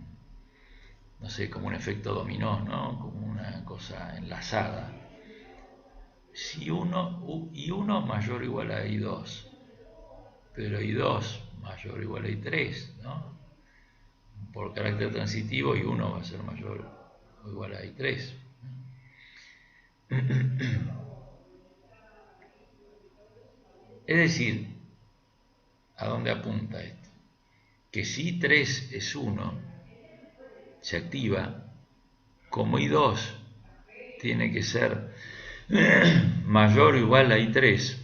no sé, como un efecto dominó, ¿no? Como una cosa enlazada. Si I1 mayor o igual a I2, pero I2 mayor o igual a I3, ¿no? Por carácter transitivo, I1 va a ser mayor o igual a I3. Es decir, ¿a dónde apunta esto? Que si I3 es 1, se activa, como I2 tiene que ser mayor o igual a I3,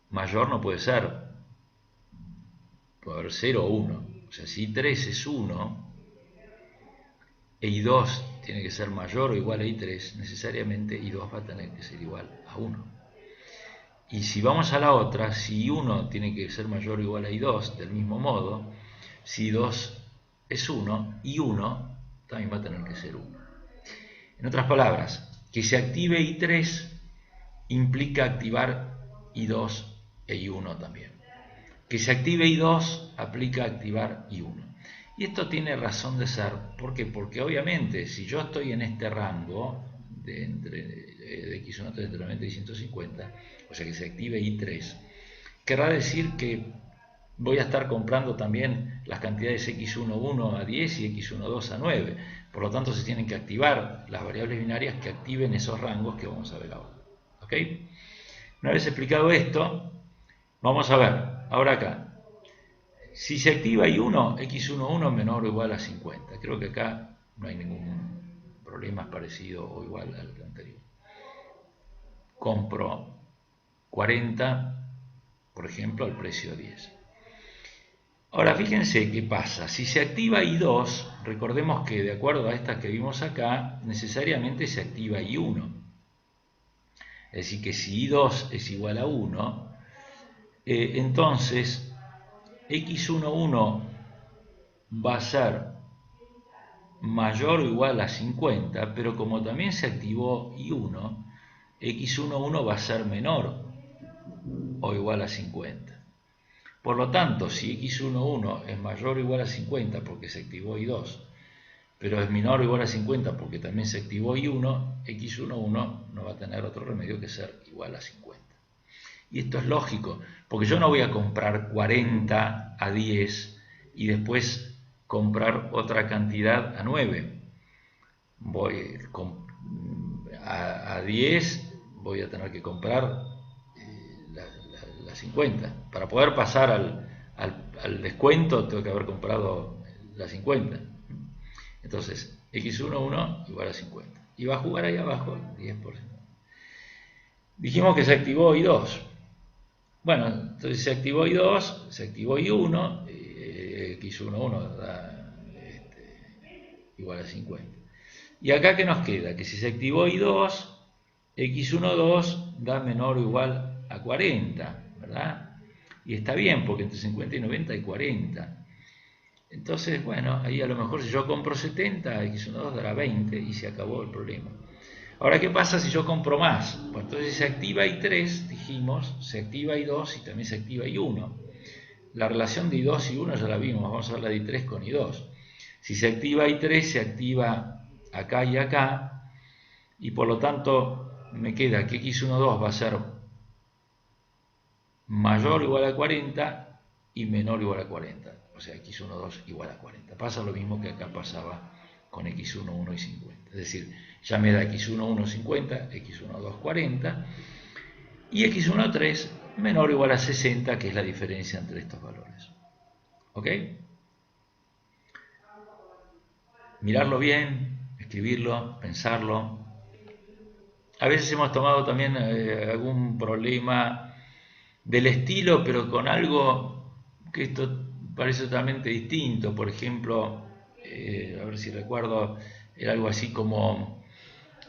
mayor no puede ser, puede haber 0 o 1. O sea, si I3 es 1 e I2 tiene que ser mayor o igual a I3, necesariamente I2 va a tener que ser igual a 1. Y si vamos a la otra, si I1 tiene que ser mayor o igual a I2, del mismo modo, si I2 es 1, I1 también va a tener que ser 1. En otras palabras, que se active I3 implica activar I2 e I1 también. Que se active I2 aplica activar I1. Y esto tiene razón de ser. ¿Por qué? Porque obviamente si yo estoy en este rango de x1 entre 90 y 150, o sea que se active I3, querrá decir que voy a estar comprando también las cantidades x11 a 10 y x12 a 9. Por lo tanto, se tienen que activar las variables binarias que activen esos rangos que vamos a ver ahora. ¿Ok? Una vez explicado esto, vamos a ver, ahora acá. Si se activa I1, x11 menor o igual a 50. Creo que acá no hay ningún problema, parecido o igual al anterior. Compro 40, por ejemplo, al precio 10. Ahora fíjense qué pasa. Si se activa I2, recordemos que de acuerdo a estas que vimos acá, necesariamente se activa I1. Es decir, que si I2 es igual a 1, entonces x11 va a ser mayor o igual a 50, pero como también se activó I1, x11 va a ser menor o igual a 50. Por lo tanto, si x11 es mayor o igual a 50 porque se activó I2, pero es menor o igual a 50 porque también se activó I1, x11 no va a tener otro remedio que ser igual a 50. Y esto es lógico, porque yo no voy a comprar 40 a 10 y después comprar otra cantidad a 9. Voy a 10 voy a tener que comprar la 50. Para poder pasar al descuento tengo que haber comprado la 50. Entonces, x11 igual a 50. Y va a jugar ahí abajo 10%. Dijimos que se activó I2. Bueno, entonces se activó I2, se activó I1, x11 da igual a 50. Y acá, ¿qué nos queda? Que si se activó I2, x12 da menor o igual a 40, ¿verdad? Y está bien, porque entre 50 y 90 hay 40. Entonces, bueno, ahí a lo mejor si yo compro 70, x12 dará 20 y se acabó el problema. Ahora, ¿qué pasa si yo compro más? Pues entonces se activa I3, dijimos, se activa I2 y también se activa I1. La relación de I2 y 1 ya la vimos, vamos a ver la de I3 con I2. Si se activa I3, se activa acá y acá, y por lo tanto me queda que x12 va a ser mayor o igual a 40 y menor o igual a 40. O sea, x12 igual a 40. Pasa lo mismo que acá pasaba con x11 y 50. Es decir, ya me da x11 50, x12 40 y x13 menor o igual a 60, que es la diferencia entre estos valores. ¿Ok? Mirarlo bien, escribirlo, pensarlo. A veces hemos tomado también algún problema del estilo, pero con algo que esto parece totalmente distinto. Por ejemplo, a ver si recuerdo, era algo así como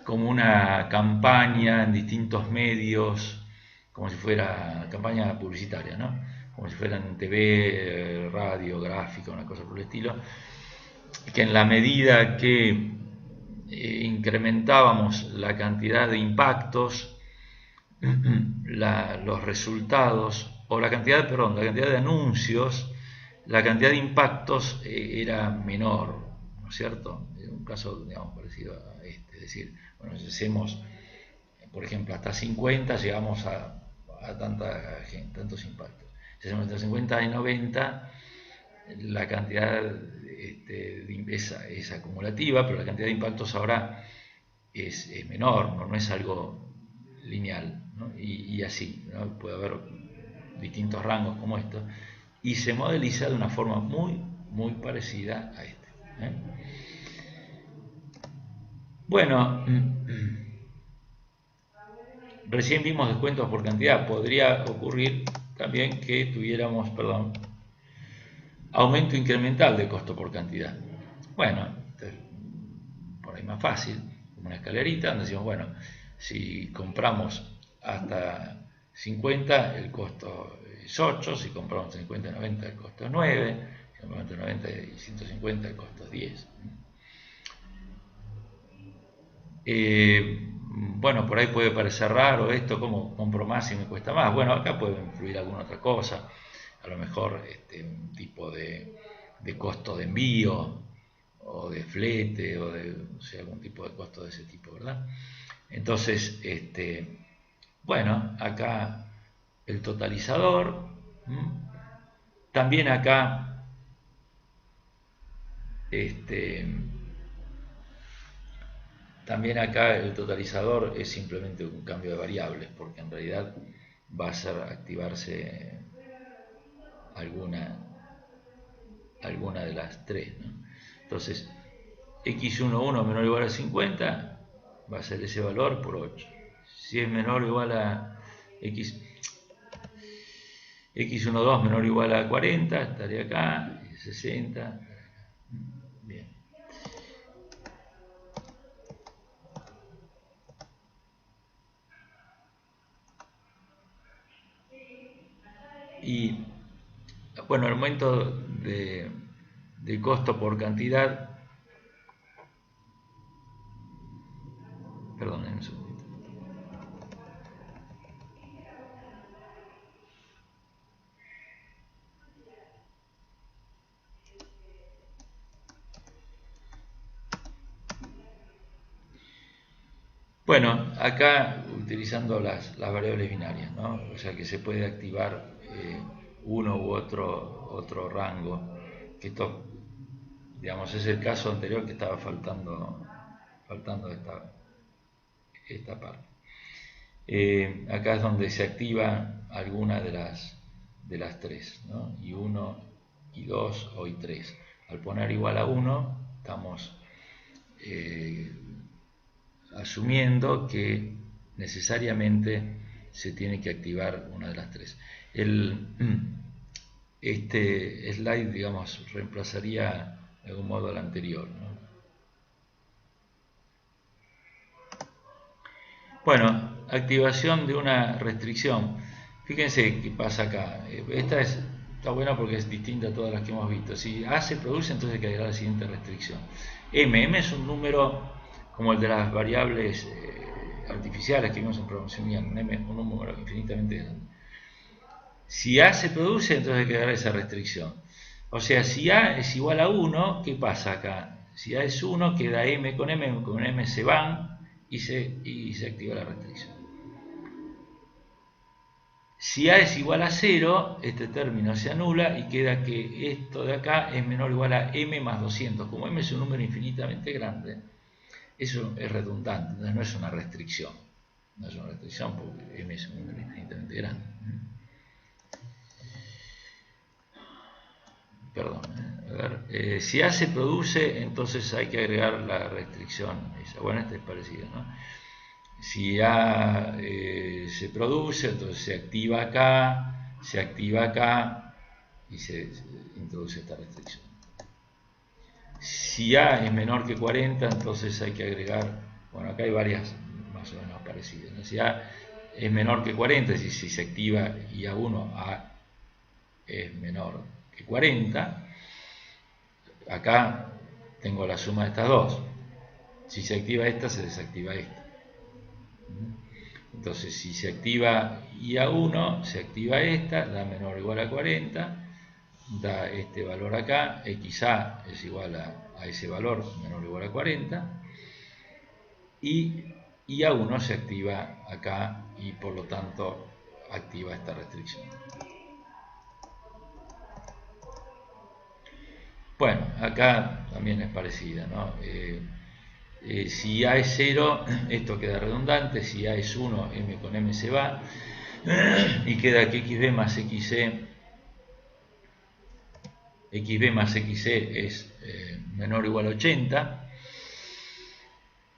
una campaña en distintos medios, como si fuera campaña publicitaria, ¿no? Como si fueran TV, radio, gráfica, una cosa por el estilo, que en la medida que incrementábamos la cantidad de impactos, los resultados, o la cantidad, perdón, la cantidad de anuncios, la cantidad de impactos era menor, ¿no es cierto? Un caso, digamos, parecido a este, es decir, bueno, si hacemos, por ejemplo, hasta 50, llegamos a tanta gente, tantos impactos. Si hacemos hasta 50 y 90, la cantidad es acumulativa, pero la cantidad de impactos ahora es menor, no es algo lineal, ¿no? Y así, ¿no? Puede haber distintos rangos como estos, y se modeliza de una forma muy parecida a este. ¿eh? Bueno, recién vimos descuentos por cantidad, podría ocurrir también que tuviéramos, perdón, aumento incremental de costo por cantidad. Bueno, por ahí más fácil, como una escalerita, donde decimos, bueno, si compramos hasta 50, el costo es 8, si compramos 50 y 90, el costo es 9, si compramos 90 y 150, el costo es 10. Bueno, por ahí puede parecer raro esto, como compro más y me cuesta más. Bueno, acá puede influir alguna otra cosa, a lo mejor un tipo de costo de envío o de flete o de, o sea, algún tipo de costo de ese tipo, ¿verdad? Entonces, bueno, acá el totalizador, también acá, este, también acá el totalizador es simplemente un cambio de variables, porque en realidad va a hacer activarse alguna de las tres, ¿no? Entonces, x11 menor o igual a 50 va a ser ese valor por 8. Si es menor o igual a x12 menor o igual a 40, estaría acá, 60. Bien. Y bueno, el aumento de costo por cantidad, perdón, un segundito. Bueno, acá utilizando las variables binarias, ¿no? O sea que se puede activar uno u otro rango, que esto, digamos, es el caso anterior que estaba faltando esta parte. Acá es donde se activa alguna de las tres, ¿no? Y 1, y 2 o y 3. Al poner igual a 1, estamos asumiendo que necesariamente se tiene que activar una de las tres. Este slide, digamos, reemplazaría de algún modo al anterior, ¿no? Bueno, activación de una restricción. Fíjense qué pasa acá. Esta está buena porque es distinta a todas las que hemos visto. Si A se produce, entonces hay que agregar la siguiente restricción. M es un número como el de las variables artificiales que vimos en programación lineal. Un número infinitamente grande. Si A se produce, entonces hay que agregar esa restricción. O sea, si A es igual a 1, ¿qué pasa acá? Si A es 1, queda M con M se van y se activa la restricción. Si A es igual a 0, este término se anula y queda que esto de acá es menor o igual a M más 200. Como M es un número infinitamente grande, eso es redundante, entonces no es una restricción. No es una restricción porque M es un número infinitamente grande. Perdón, a ver, si A se produce, entonces hay que agregar la restricción esa. Bueno, esta es parecida, ¿no? Si A se produce, entonces se activa acá y se introduce esta restricción. Si A es menor que 40, entonces hay que agregar, bueno, acá hay varias más o menos parecidas, ¿no? Si A es menor que 40, es decir, si se activa y A1, A es menor que 40, acá tengo la suma de estas dos. Si se activa esta, se desactiva esta. Entonces, si se activa IA1, se activa esta, da menor o igual a 40, da este valor acá, XA es igual a ese valor, menor o igual a 40, y IA1 se activa acá y por lo tanto activa esta restricción. Bueno, acá también es parecida, ¿no? Si A es 0, esto queda redundante. Si A es 1, M con M se va y queda que XB más XC es menor o igual a 80.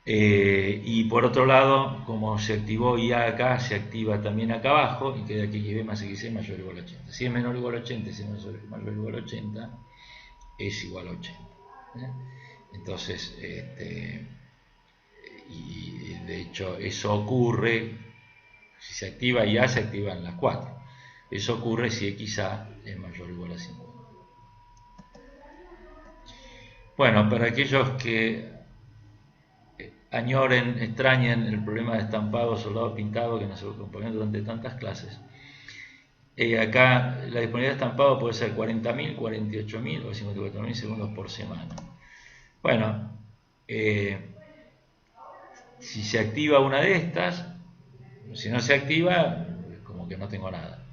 Y por otro lado, como se activó IA acá, se activa también acá abajo y queda que XB más XC mayor o igual a 80. Si es menor o igual a 80 y si es mayor o igual a 80, es igual a 80. Entonces, y de hecho eso ocurre, si se activa IA, se activan las 4. Eso ocurre si XA es mayor o igual a 50. Bueno, para aquellos que añoren, extrañen el problema de estampado, soldado pintado que nos acompañó durante tantas clases, acá la disponibilidad de estampado puede ser 40.000, 48.000 o 54.000 segundos por semana. Bueno, si se activa una de estas, si no se activa, como que no tengo nada.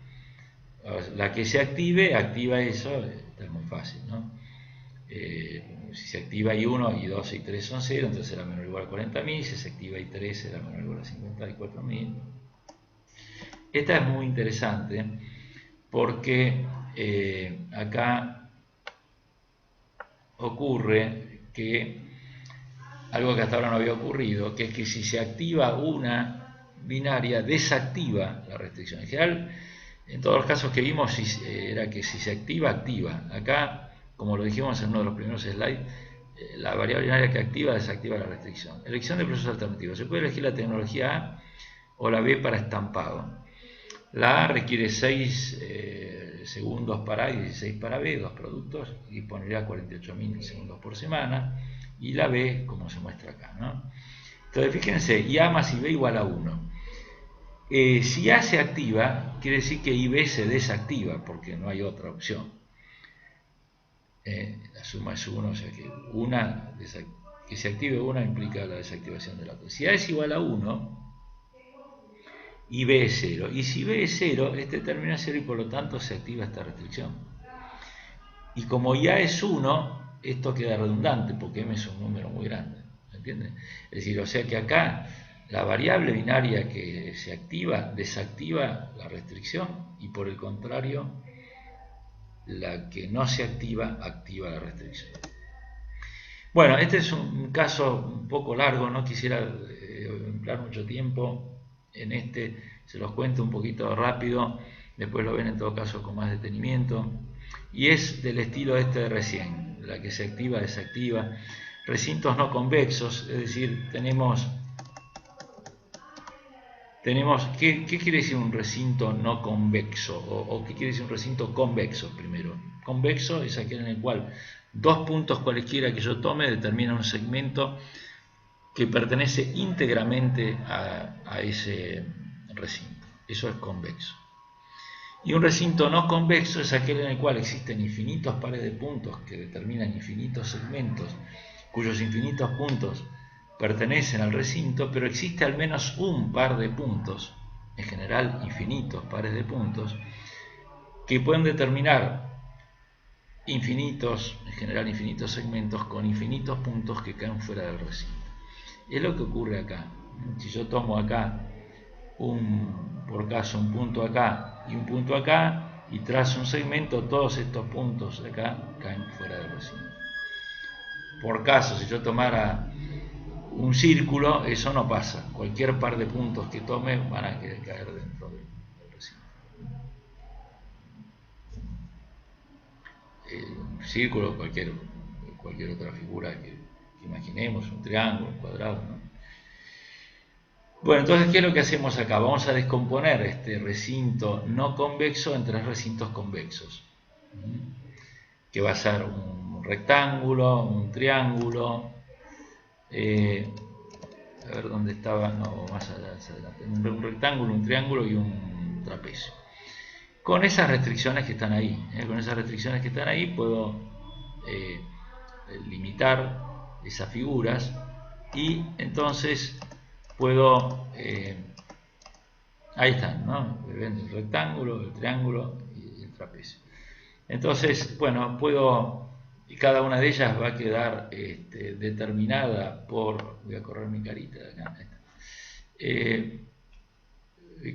La que se active, activa eso, está muy fácil, ¿no? Si se activa I1, I2 y I3 son 0, entonces será menor o igual a 40.000. Si se activa I3, será menor o igual a 54.000. Esta es muy interesante porque acá ocurre que algo que hasta ahora no había ocurrido, que es que si se activa una binaria, desactiva la restricción. En general, en todos los casos que vimos, era que si se activa, activa. Acá, como lo dijimos en uno de los primeros slides, la variable binaria que activa, desactiva la restricción. Elección de procesos alternativos. Se puede elegir la tecnología A o la B para estampado. La A requiere 6 segundos para A y 16 para B, dos productos, y disponibilidad 48.000 segundos por semana. Y la B, como se muestra acá, ¿no? Entonces, fíjense, y A más IB igual a 1. Si A se activa, quiere decir que IB se desactiva, porque no hay otra opción. La suma es 1, o sea que que se active una implica la desactivación de la otra. Si A es igual a 1, y B es 0. Y si B es 0, este término es 0 y por lo tanto se activa esta restricción. Y como ya es 1, esto queda redundante porque m es un número muy grande. ¿Entiendes? Es decir, o sea que acá la variable binaria que se activa desactiva la restricción y por el contrario la que no se activa activa la restricción. Bueno, este es un caso un poco largo, no quisiera emplear mucho tiempo en este, se los cuento un poquito rápido, después lo ven en todo caso con más detenimiento, y es del estilo este de recién, la que se activa, desactiva, recintos no convexos, es decir, tenemos ¿qué quiere decir un recinto no convexo? ¿O qué quiere decir un recinto convexo primero? Convexo es aquel en el cual dos puntos cualesquiera que yo tome determinan un segmento que pertenece íntegramente a ese recinto. Eso es convexo. Y un recinto no convexo es aquel en el cual existen infinitos pares de puntos que determinan infinitos segmentos, cuyos infinitos puntos pertenecen al recinto, pero existe al menos un par de puntos, en general infinitos pares de puntos, que pueden determinar infinitos, en general infinitos segmentos, con infinitos puntos que caen fuera del recinto. Es lo que ocurre acá. Si yo tomo acá, por caso, un punto acá y un punto acá, y trazo un segmento, todos estos puntos de acá caen fuera del recinto. Por caso, si yo tomara un círculo, eso no pasa. Cualquier par de puntos que tome van a querer caer dentro del recinto. Un círculo, cualquier otra figura que imaginemos, un triángulo, un cuadrado, ¿no? Bueno, entonces, ¿qué es lo que hacemos acá? Vamos a descomponer este recinto no convexo en tres recintos convexos, que va a ser un rectángulo, un triángulo, a ver dónde estaba, no, más adelante, un rectángulo, un triángulo y un trapecio. Con esas restricciones que están ahí, con esas restricciones que están ahí puedo limitar esas figuras y entonces puedo, ahí están, ¿no? El rectángulo, el triángulo y el trapecio. Entonces, bueno, puedo, y cada una de ellas va a quedar determinada por, voy a correr mi carita de acá,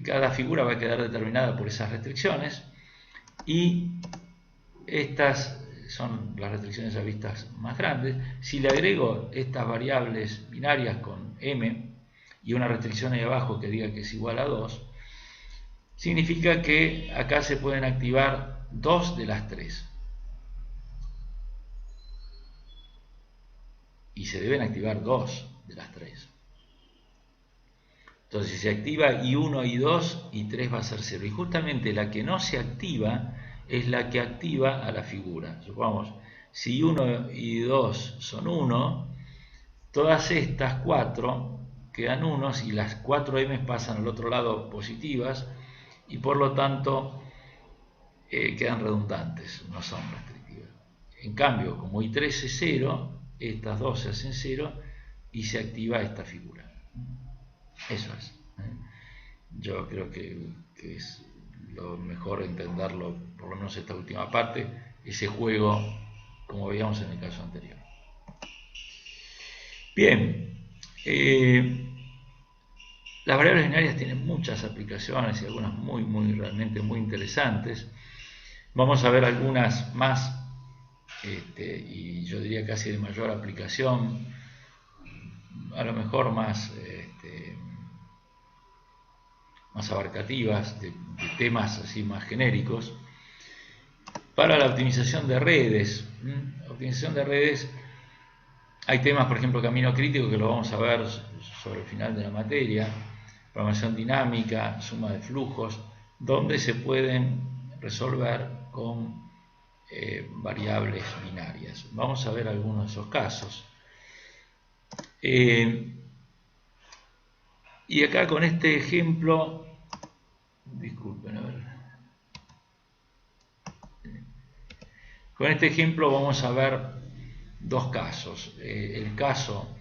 cada figura va a quedar determinada por esas restricciones y estas son las restricciones a vistas más grandes. Si le agrego estas variables binarias con m y una restricción ahí abajo que diga que es igual a 2, significa que acá se pueden activar 2 de las 3. Y se deben activar 2 de las 3. Entonces, si se activa I1, I2, I3 va a ser 0. Y justamente la que no se activa es la que activa a la figura. Supongamos, si I1 y I2 son 1, todas estas 4 quedan 1 y las 4 m pasan al otro lado positivas y por lo tanto quedan redundantes, no son restrictivas. En cambio, como I3 es 0, estas dos se hacen 0 y se activa esta figura. Eso es. Yo creo que es lo mejor entenderlo, por lo menos esta última parte, ese juego, como veíamos en el caso anterior. Bien, las variables binarias tienen muchas aplicaciones y algunas realmente muy interesantes. Vamos a ver algunas más, y yo diría casi de mayor aplicación, a lo mejor más abarcativas, de temas así más genéricos. Para la optimización de redes, hay temas, por ejemplo, camino crítico, que lo vamos a ver sobre el final de la materia, programación dinámica, suma de flujos, donde se pueden resolver con variables binarias. Vamos a ver algunos de esos casos. Y acá con este ejemplo, disculpen, a ver. Con este ejemplo vamos a ver dos casos. El caso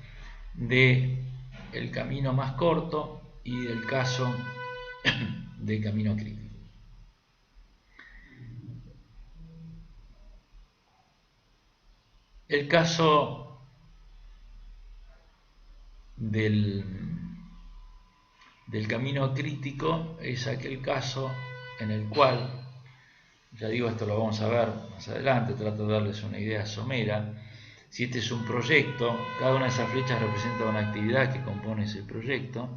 del camino más corto y el caso de camino crítico. El caso del camino crítico es aquel caso en el cual, ya digo, esto lo vamos a ver más adelante, trato de darles una idea somera. Si este es un proyecto, cada una de esas flechas representa una actividad que compone ese proyecto.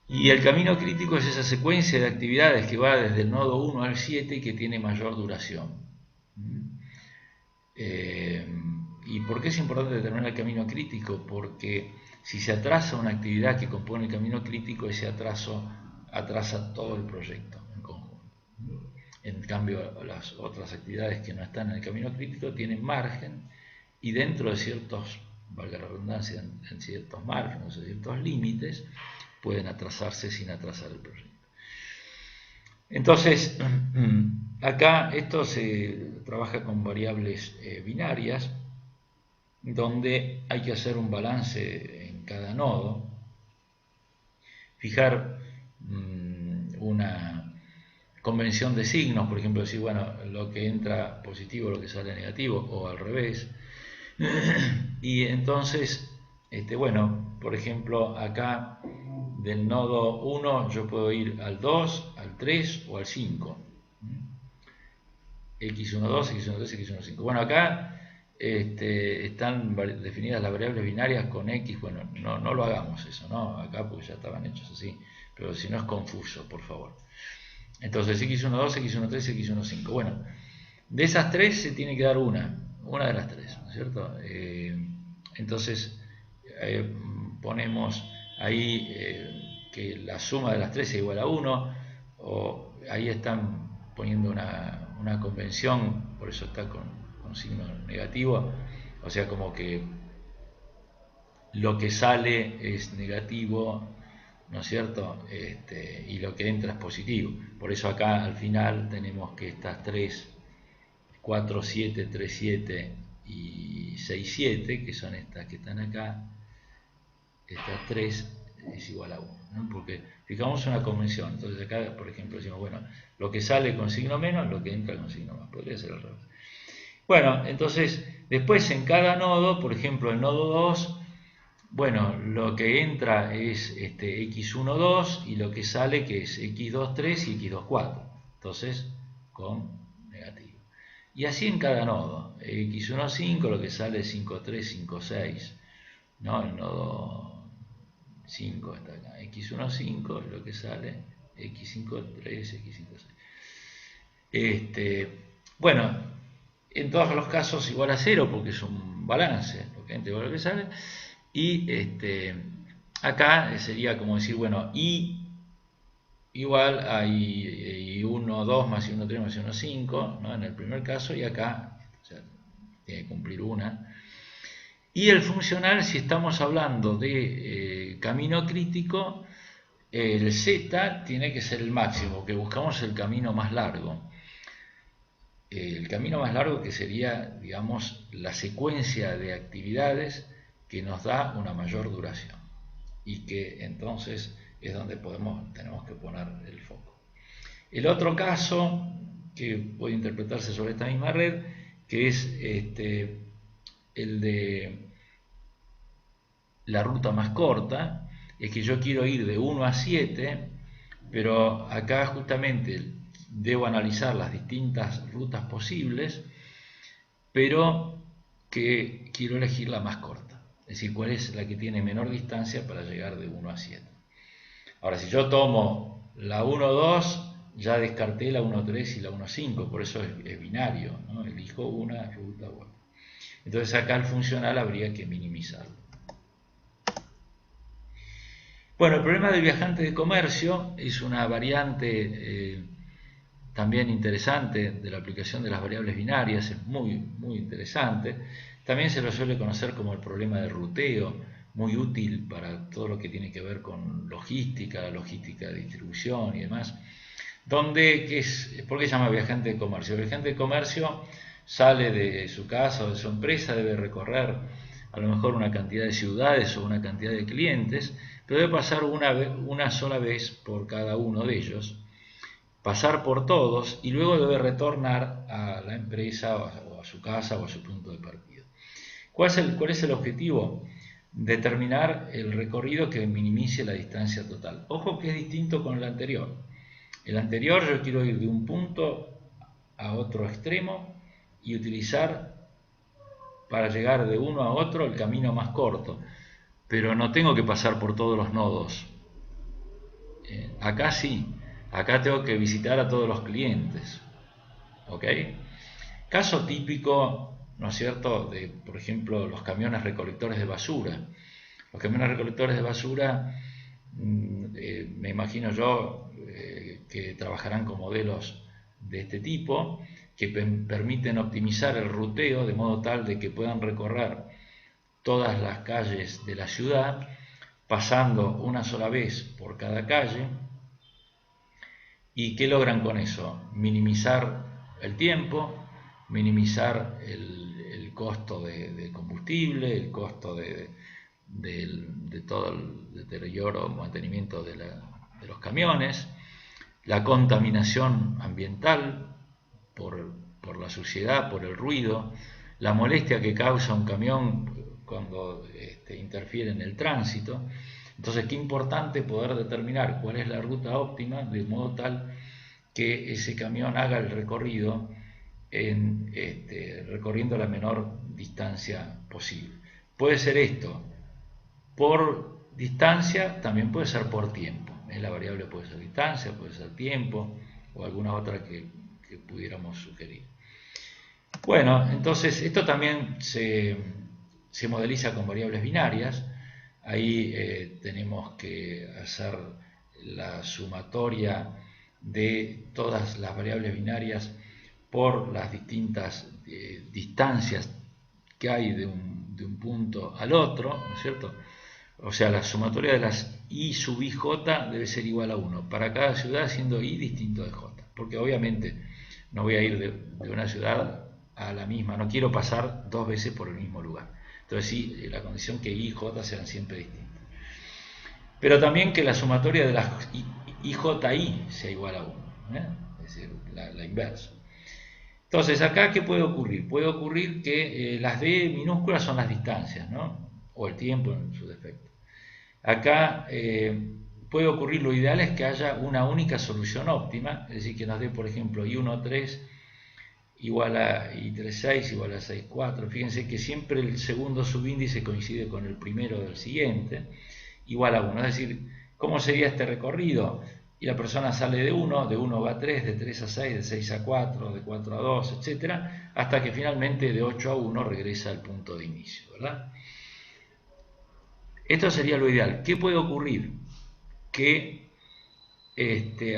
Y el camino crítico es esa secuencia de actividades que va desde el nodo 1 al 7 y que tiene mayor duración. ¿Y por qué es importante determinar el camino crítico? Porque si se atrasa una actividad que compone el camino crítico, ese atraso atrasa todo el proyecto en conjunto. En cambio, las otras actividades que no están en el camino crítico tienen margen y dentro de ciertos, valga la redundancia, en ciertos márgenes o ciertos límites, pueden atrasarse sin atrasar el proyecto. Entonces, acá esto se trabaja con variables binarias, donde hay que hacer un balance en cada nodo, fijar una convención de signos, por ejemplo, decir, bueno, lo que entra positivo, lo que sale negativo, o al revés. Y entonces, bueno, por ejemplo, acá del nodo 1 yo puedo ir al 2, al 3 o al 5. X12, X13, X15. Bueno, acá están definidas las variables binarias con X. Bueno, no lo hagamos eso, ¿no? Acá porque ya estaban hechos así, pero si no es confuso, por favor. Entonces X12, X13, X15. Bueno, de esas tres se tiene que dar una de las tres, ¿no es cierto? Entonces ponemos ahí que la suma de las tres es igual a 1, o ahí están poniendo una convención, por eso está con signo negativo, o sea, como que lo que sale es negativo, ¿no es cierto? Y lo que entra es positivo. Por eso acá al final tenemos que estas tres, 4, 7, 3, 7 y 6, 7, que son estas que están acá, estas tres es igual a 1, ¿no? Porque fijamos una convención. Entonces acá, por ejemplo, decimos, bueno, lo que sale con signo menos, lo que entra con signo más. Podría ser al revés. Bueno, entonces, después en cada nodo, por ejemplo, el nodo 2, bueno, lo que entra es x12 y lo que sale que es x23 y x24. Entonces, con negativo. Y así en cada nodo. x15 lo que sale es 5,3, 5,6. ¿No? El nodo 5 está acá. x15 lo que sale x53, x56. Bueno, en todos los casos igual a 0 porque es un balance, lo que entra igual a lo que sale. Y acá sería como decir, bueno, I igual a I1, 2 más I1, 3 más I1, 5, ¿no? En el primer caso, y acá, o sea, tiene que cumplir una. Y el funcional, si estamos hablando de camino crítico, el Z tiene que ser el máximo, que buscamos el camino más largo. El camino más largo que sería, digamos, la secuencia de actividades que nos da una mayor duración y que entonces es donde tenemos que poner el foco. El otro caso que puede interpretarse sobre esta misma red, que es el de la ruta más corta, es que yo quiero ir de 1 a 7, pero acá justamente debo analizar las distintas rutas posibles, pero que quiero elegir la más corta, es decir, cuál es la que tiene menor distancia para llegar de 1 a 7. Ahora, si yo tomo la 1, 2, ya descarté la 1, 3 y la 1, 5, por eso es binario, ¿no? Elijo una ruta u otra. Entonces acá el funcional habría que minimizarlo. Bueno, el problema del viajante de comercio es una variante también interesante de la aplicación de las variables binarias, es muy interesante. También se lo suele conocer como el problema de ruteo, muy útil para todo lo que tiene que ver con logística, la logística de distribución y demás. ¿Por qué se llama viajante de comercio? El viajante de comercio sale de su casa o de su empresa, debe recorrer a lo mejor una cantidad de ciudades o una cantidad de clientes, pero debe pasar una sola vez por cada uno de ellos, pasar por todos y luego debe retornar a la empresa o a su casa o a su punto de partida. ¿Cuál es el objetivo? Determinar el recorrido que minimice la distancia total. Ojo que es distinto con el anterior. El anterior yo quiero ir de un punto a otro extremo y utilizar para llegar de uno a otro el camino más corto, pero no tengo que pasar por todos los nodos. Acá sí, acá tengo que visitar a todos los clientes. ¿Ok? Caso típico, ¿no es cierto?, de, por ejemplo, los camiones recolectores de basura. Los camiones recolectores de basura, me imagino yo, que trabajarán con modelos de este tipo, que permiten optimizar el ruteo de modo tal de que puedan recorrer todas las calles de la ciudad, pasando una sola vez por cada calle. ¿Y qué logran con eso? Minimizar el tiempo, minimizar el costo de combustible, el costo de todo el deterioro o mantenimiento de los camiones, la contaminación ambiental por la suciedad, por el ruido, la molestia que causa un camión cuando interfiere en el tránsito. Entonces, qué importante poder determinar cuál es la ruta óptima de modo tal que ese camión haga el recorrido recorriendo la menor distancia posible. Puede ser esto por distancia, también puede ser por tiempo. La variable puede ser distancia, puede ser tiempo o alguna otra que pudiéramos sugerir. Bueno, entonces esto también se modeliza con variables binarias. Ahí tenemos que hacer la sumatoria de todas las variables binarias por las distintas distancias que hay de un punto al otro, ¿no es cierto? O sea, la sumatoria de las i sub ij debe ser igual a 1 para cada ciudad, siendo i distinto de j, porque obviamente no voy a ir de una ciudad a la misma, no quiero pasar dos veces por el mismo lugar. Entonces sí, la condición que i y j sean siempre distintas. Pero también que la sumatoria de las iji sea igual a 1, es decir, la inversa. Entonces, acá, ¿qué puede ocurrir? Puede ocurrir que las d minúsculas son las distancias, ¿no? O el tiempo en su defecto. Acá puede ocurrir, lo ideal es que haya una única solución óptima, es decir, que nos dé, por ejemplo, i1,3 igual a i3,6 igual a 6,4. Fíjense que siempre el segundo subíndice coincide con el primero del siguiente, igual a 1. Es decir, ¿cómo sería este recorrido? Y la persona sale de 1 va a 3, de 3 a 6, de 6 a 4, de 4 a 2, etc., hasta que finalmente de 8 a 1 regresa al punto de inicio, ¿verdad? Esto sería lo ideal. ¿Qué puede ocurrir? Que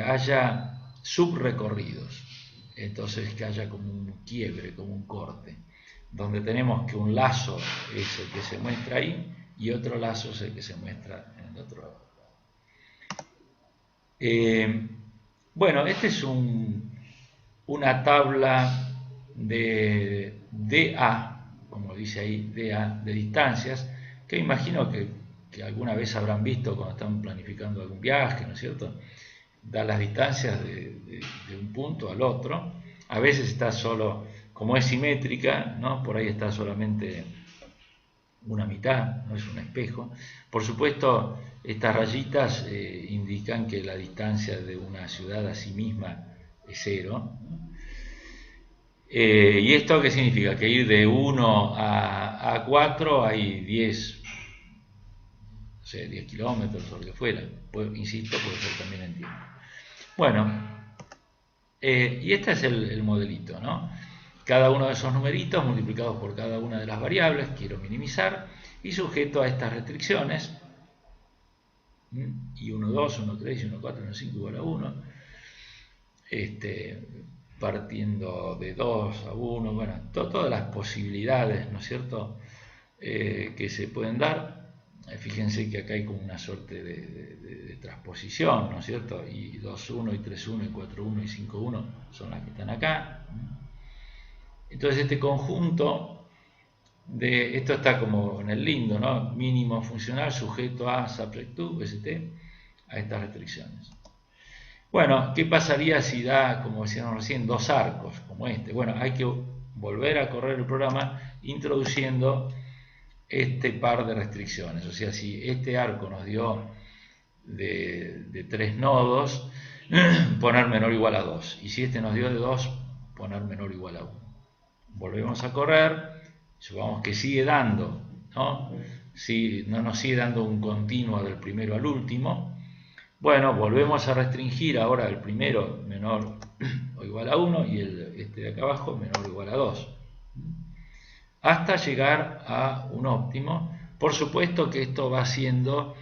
haya subrecorridos, entonces que haya como un quiebre, como un corte, donde tenemos que un lazo es el que se muestra ahí y otro lazo es el que se muestra en el otro lado. Bueno, esta es una tabla de DA, como dice ahí, DA, de distancias, que imagino que alguna vez habrán visto cuando están planificando algún viaje, ¿no es cierto? Da las distancias de un punto al otro. A veces está solo, como es simétrica, ¿no? Por ahí está solamente una mitad, no es un espejo. Por supuesto, estas rayitas indican que la distancia de una ciudad a sí misma es 0, ¿no? ¿Y esto qué significa? Que ir de 1 a 4 hay 10, o sea, 10 kilómetros o lo que fuera. Insisto, puede ser también en tiempo. Bueno, y este es el modelito, ¿no? Cada uno de esos numeritos multiplicados por cada una de las variables, quiero minimizar, y sujeto a estas restricciones, y 1, 2, 1, 3, 1, 4, 1, 5 igual a 1, partiendo de 2 a 1, bueno, todas las posibilidades, ¿no es cierto?, que se pueden dar. Fíjense que acá hay como una suerte de transposición, ¿no es cierto? Y 2,1 y 3,1 y 4,1 y 5,1 son las que están acá. Entonces este conjunto esto está como en el lindo, ¿no? Mínimo funcional sujeto a subject to, st, a estas restricciones. Bueno, ¿qué pasaría si da, como decíamos recién, dos arcos como este? Bueno, hay que volver a correr el programa introduciendo este par de restricciones. O sea, si este arco nos dio de 3 nodos, poner menor o igual a 2. Y si este nos dio de 2, poner menor o igual a 1. Volvemos a correr, supongamos que sigue dando, ¿no? Si no nos sigue dando un continuo del primero al último, bueno, volvemos a restringir ahora el primero menor o igual a 1 y este de acá abajo menor o igual a 2. Hasta llegar a un óptimo. Por supuesto que esto va haciendo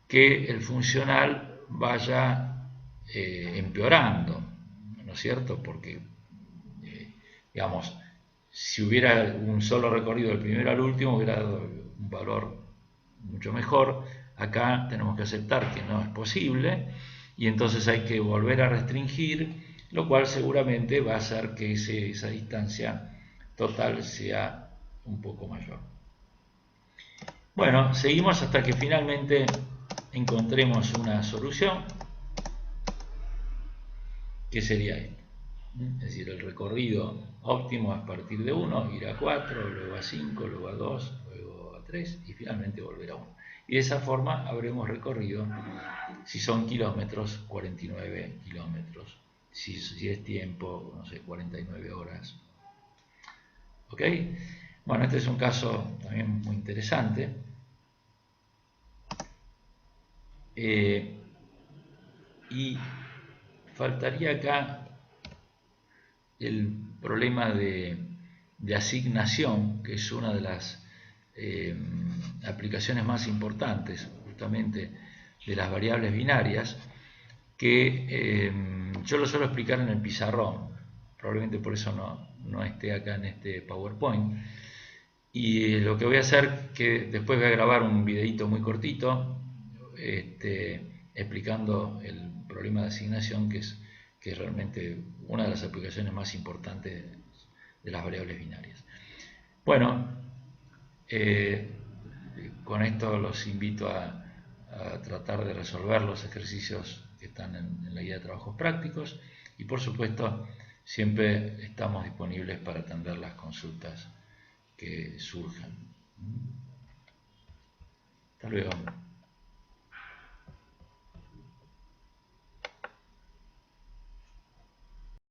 que el funcional vaya empeorando, ¿no es cierto? Porque, digamos, si hubiera un solo recorrido del primero al último, hubiera dado un valor mucho mejor. Acá tenemos que aceptar que no es posible y entonces hay que volver a restringir, lo cual seguramente va a hacer que esa distancia total sea un poco mayor. Bueno, seguimos hasta que finalmente encontremos una solución, que sería esta. Es decir, el recorrido óptimo a partir de 1, ir a 4, luego a 5, luego a 2, luego a 3 y finalmente volver a 1. Y de esa forma habremos recorrido, si son kilómetros, 49 kilómetros. Si es tiempo, no sé, 49 horas. ¿Ok? Bueno, este es un caso también muy interesante. Y faltaría acá el problema de asignación, que es una de las aplicaciones más importantes justamente de las variables binarias, que yo lo suelo explicar en el pizarrón, probablemente por eso no esté acá en este PowerPoint. Y lo que voy a hacer, que después voy a grabar un videito muy cortito explicando el problema de asignación, que es realmente una de las aplicaciones más importantes de las variables binarias. Bueno, con esto los invito a tratar de resolver los ejercicios que están en la guía de trabajos prácticos y por supuesto siempre estamos disponibles para atender las consultas que surjan. Hasta luego.